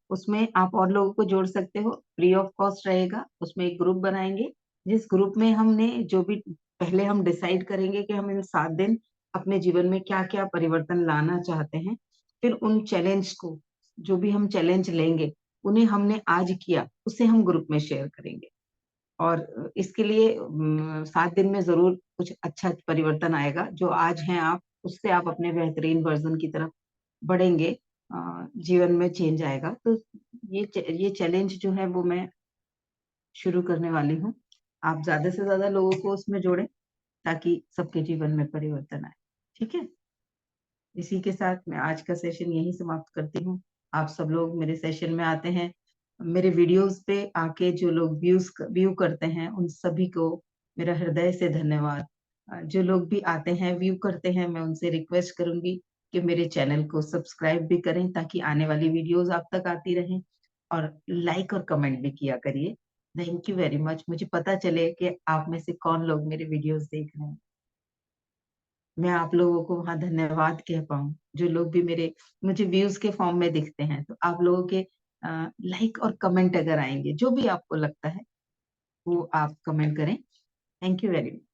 [SPEAKER 1] उसमें आप और लोगों को जोड़ सकते हो। फ्री ऑफ कॉस्ट रहेगा। उसमें एक ग्रुप बनाएंगे, जिस ग्रुप में हमने जो भी पहले हम डिसाइड करेंगे कि हम इन 7 दिन अपने जीवन में क्या क्या परिवर्तन लाना चाहते हैं। फिर उन चैलेंज को, जो भी हम चैलेंज लेंगे, उन्हें हमने आज किया उसे हम ग्रुप में शेयर करेंगे। और इसके लिए 7 दिन में जरूर कुछ अच्छा परिवर्तन आएगा। जो आज हैं आप, उससे आप अपने बेहतरीन वर्जन की तरफ बढ़ेंगे। जीवन में चेंज आएगा। तो ये चैलेंज जो है वो मैं शुरू करने वाली हूँ। आप ज्यादा से ज्यादा लोगों को उसमें जोड़ें ताकि सबके जीवन में परिवर्तन आए। ठीक है, इसी के साथ मैं आज का सेशन यही समाप्त करती हूँ। आप सब लोग मेरे सेशन में आते हैं, मेरे वीडियोस पे आके जो लोग व्यू करते हैं, उन सभी को मेरा हृदय से धन्यवाद। जो लोग भी आते हैं व्यू करते हैं, मैं उनसे रिक्वेस्ट करूंगी कि मेरे चैनल को सब्सक्राइब भी करें ताकि आने वाली वीडियोस आप तक आती रहें। और लाइक और कमेंट भी किया करिए। Thank you very much. मुझे पता चले कि आप में से कौन लोग मेरे वीडियोस देख रहे हैं। मैं आप लोगों को वहां धन्यवाद कह पाऊं। जो लोग भी मुझे व्यूज के फॉर्म में दिखते हैं, तो आप लोगों के लाइक और कमेंट अगर आएंगे, जो भी आपको लगता है वो आप कमेंट करें। Thank you very much.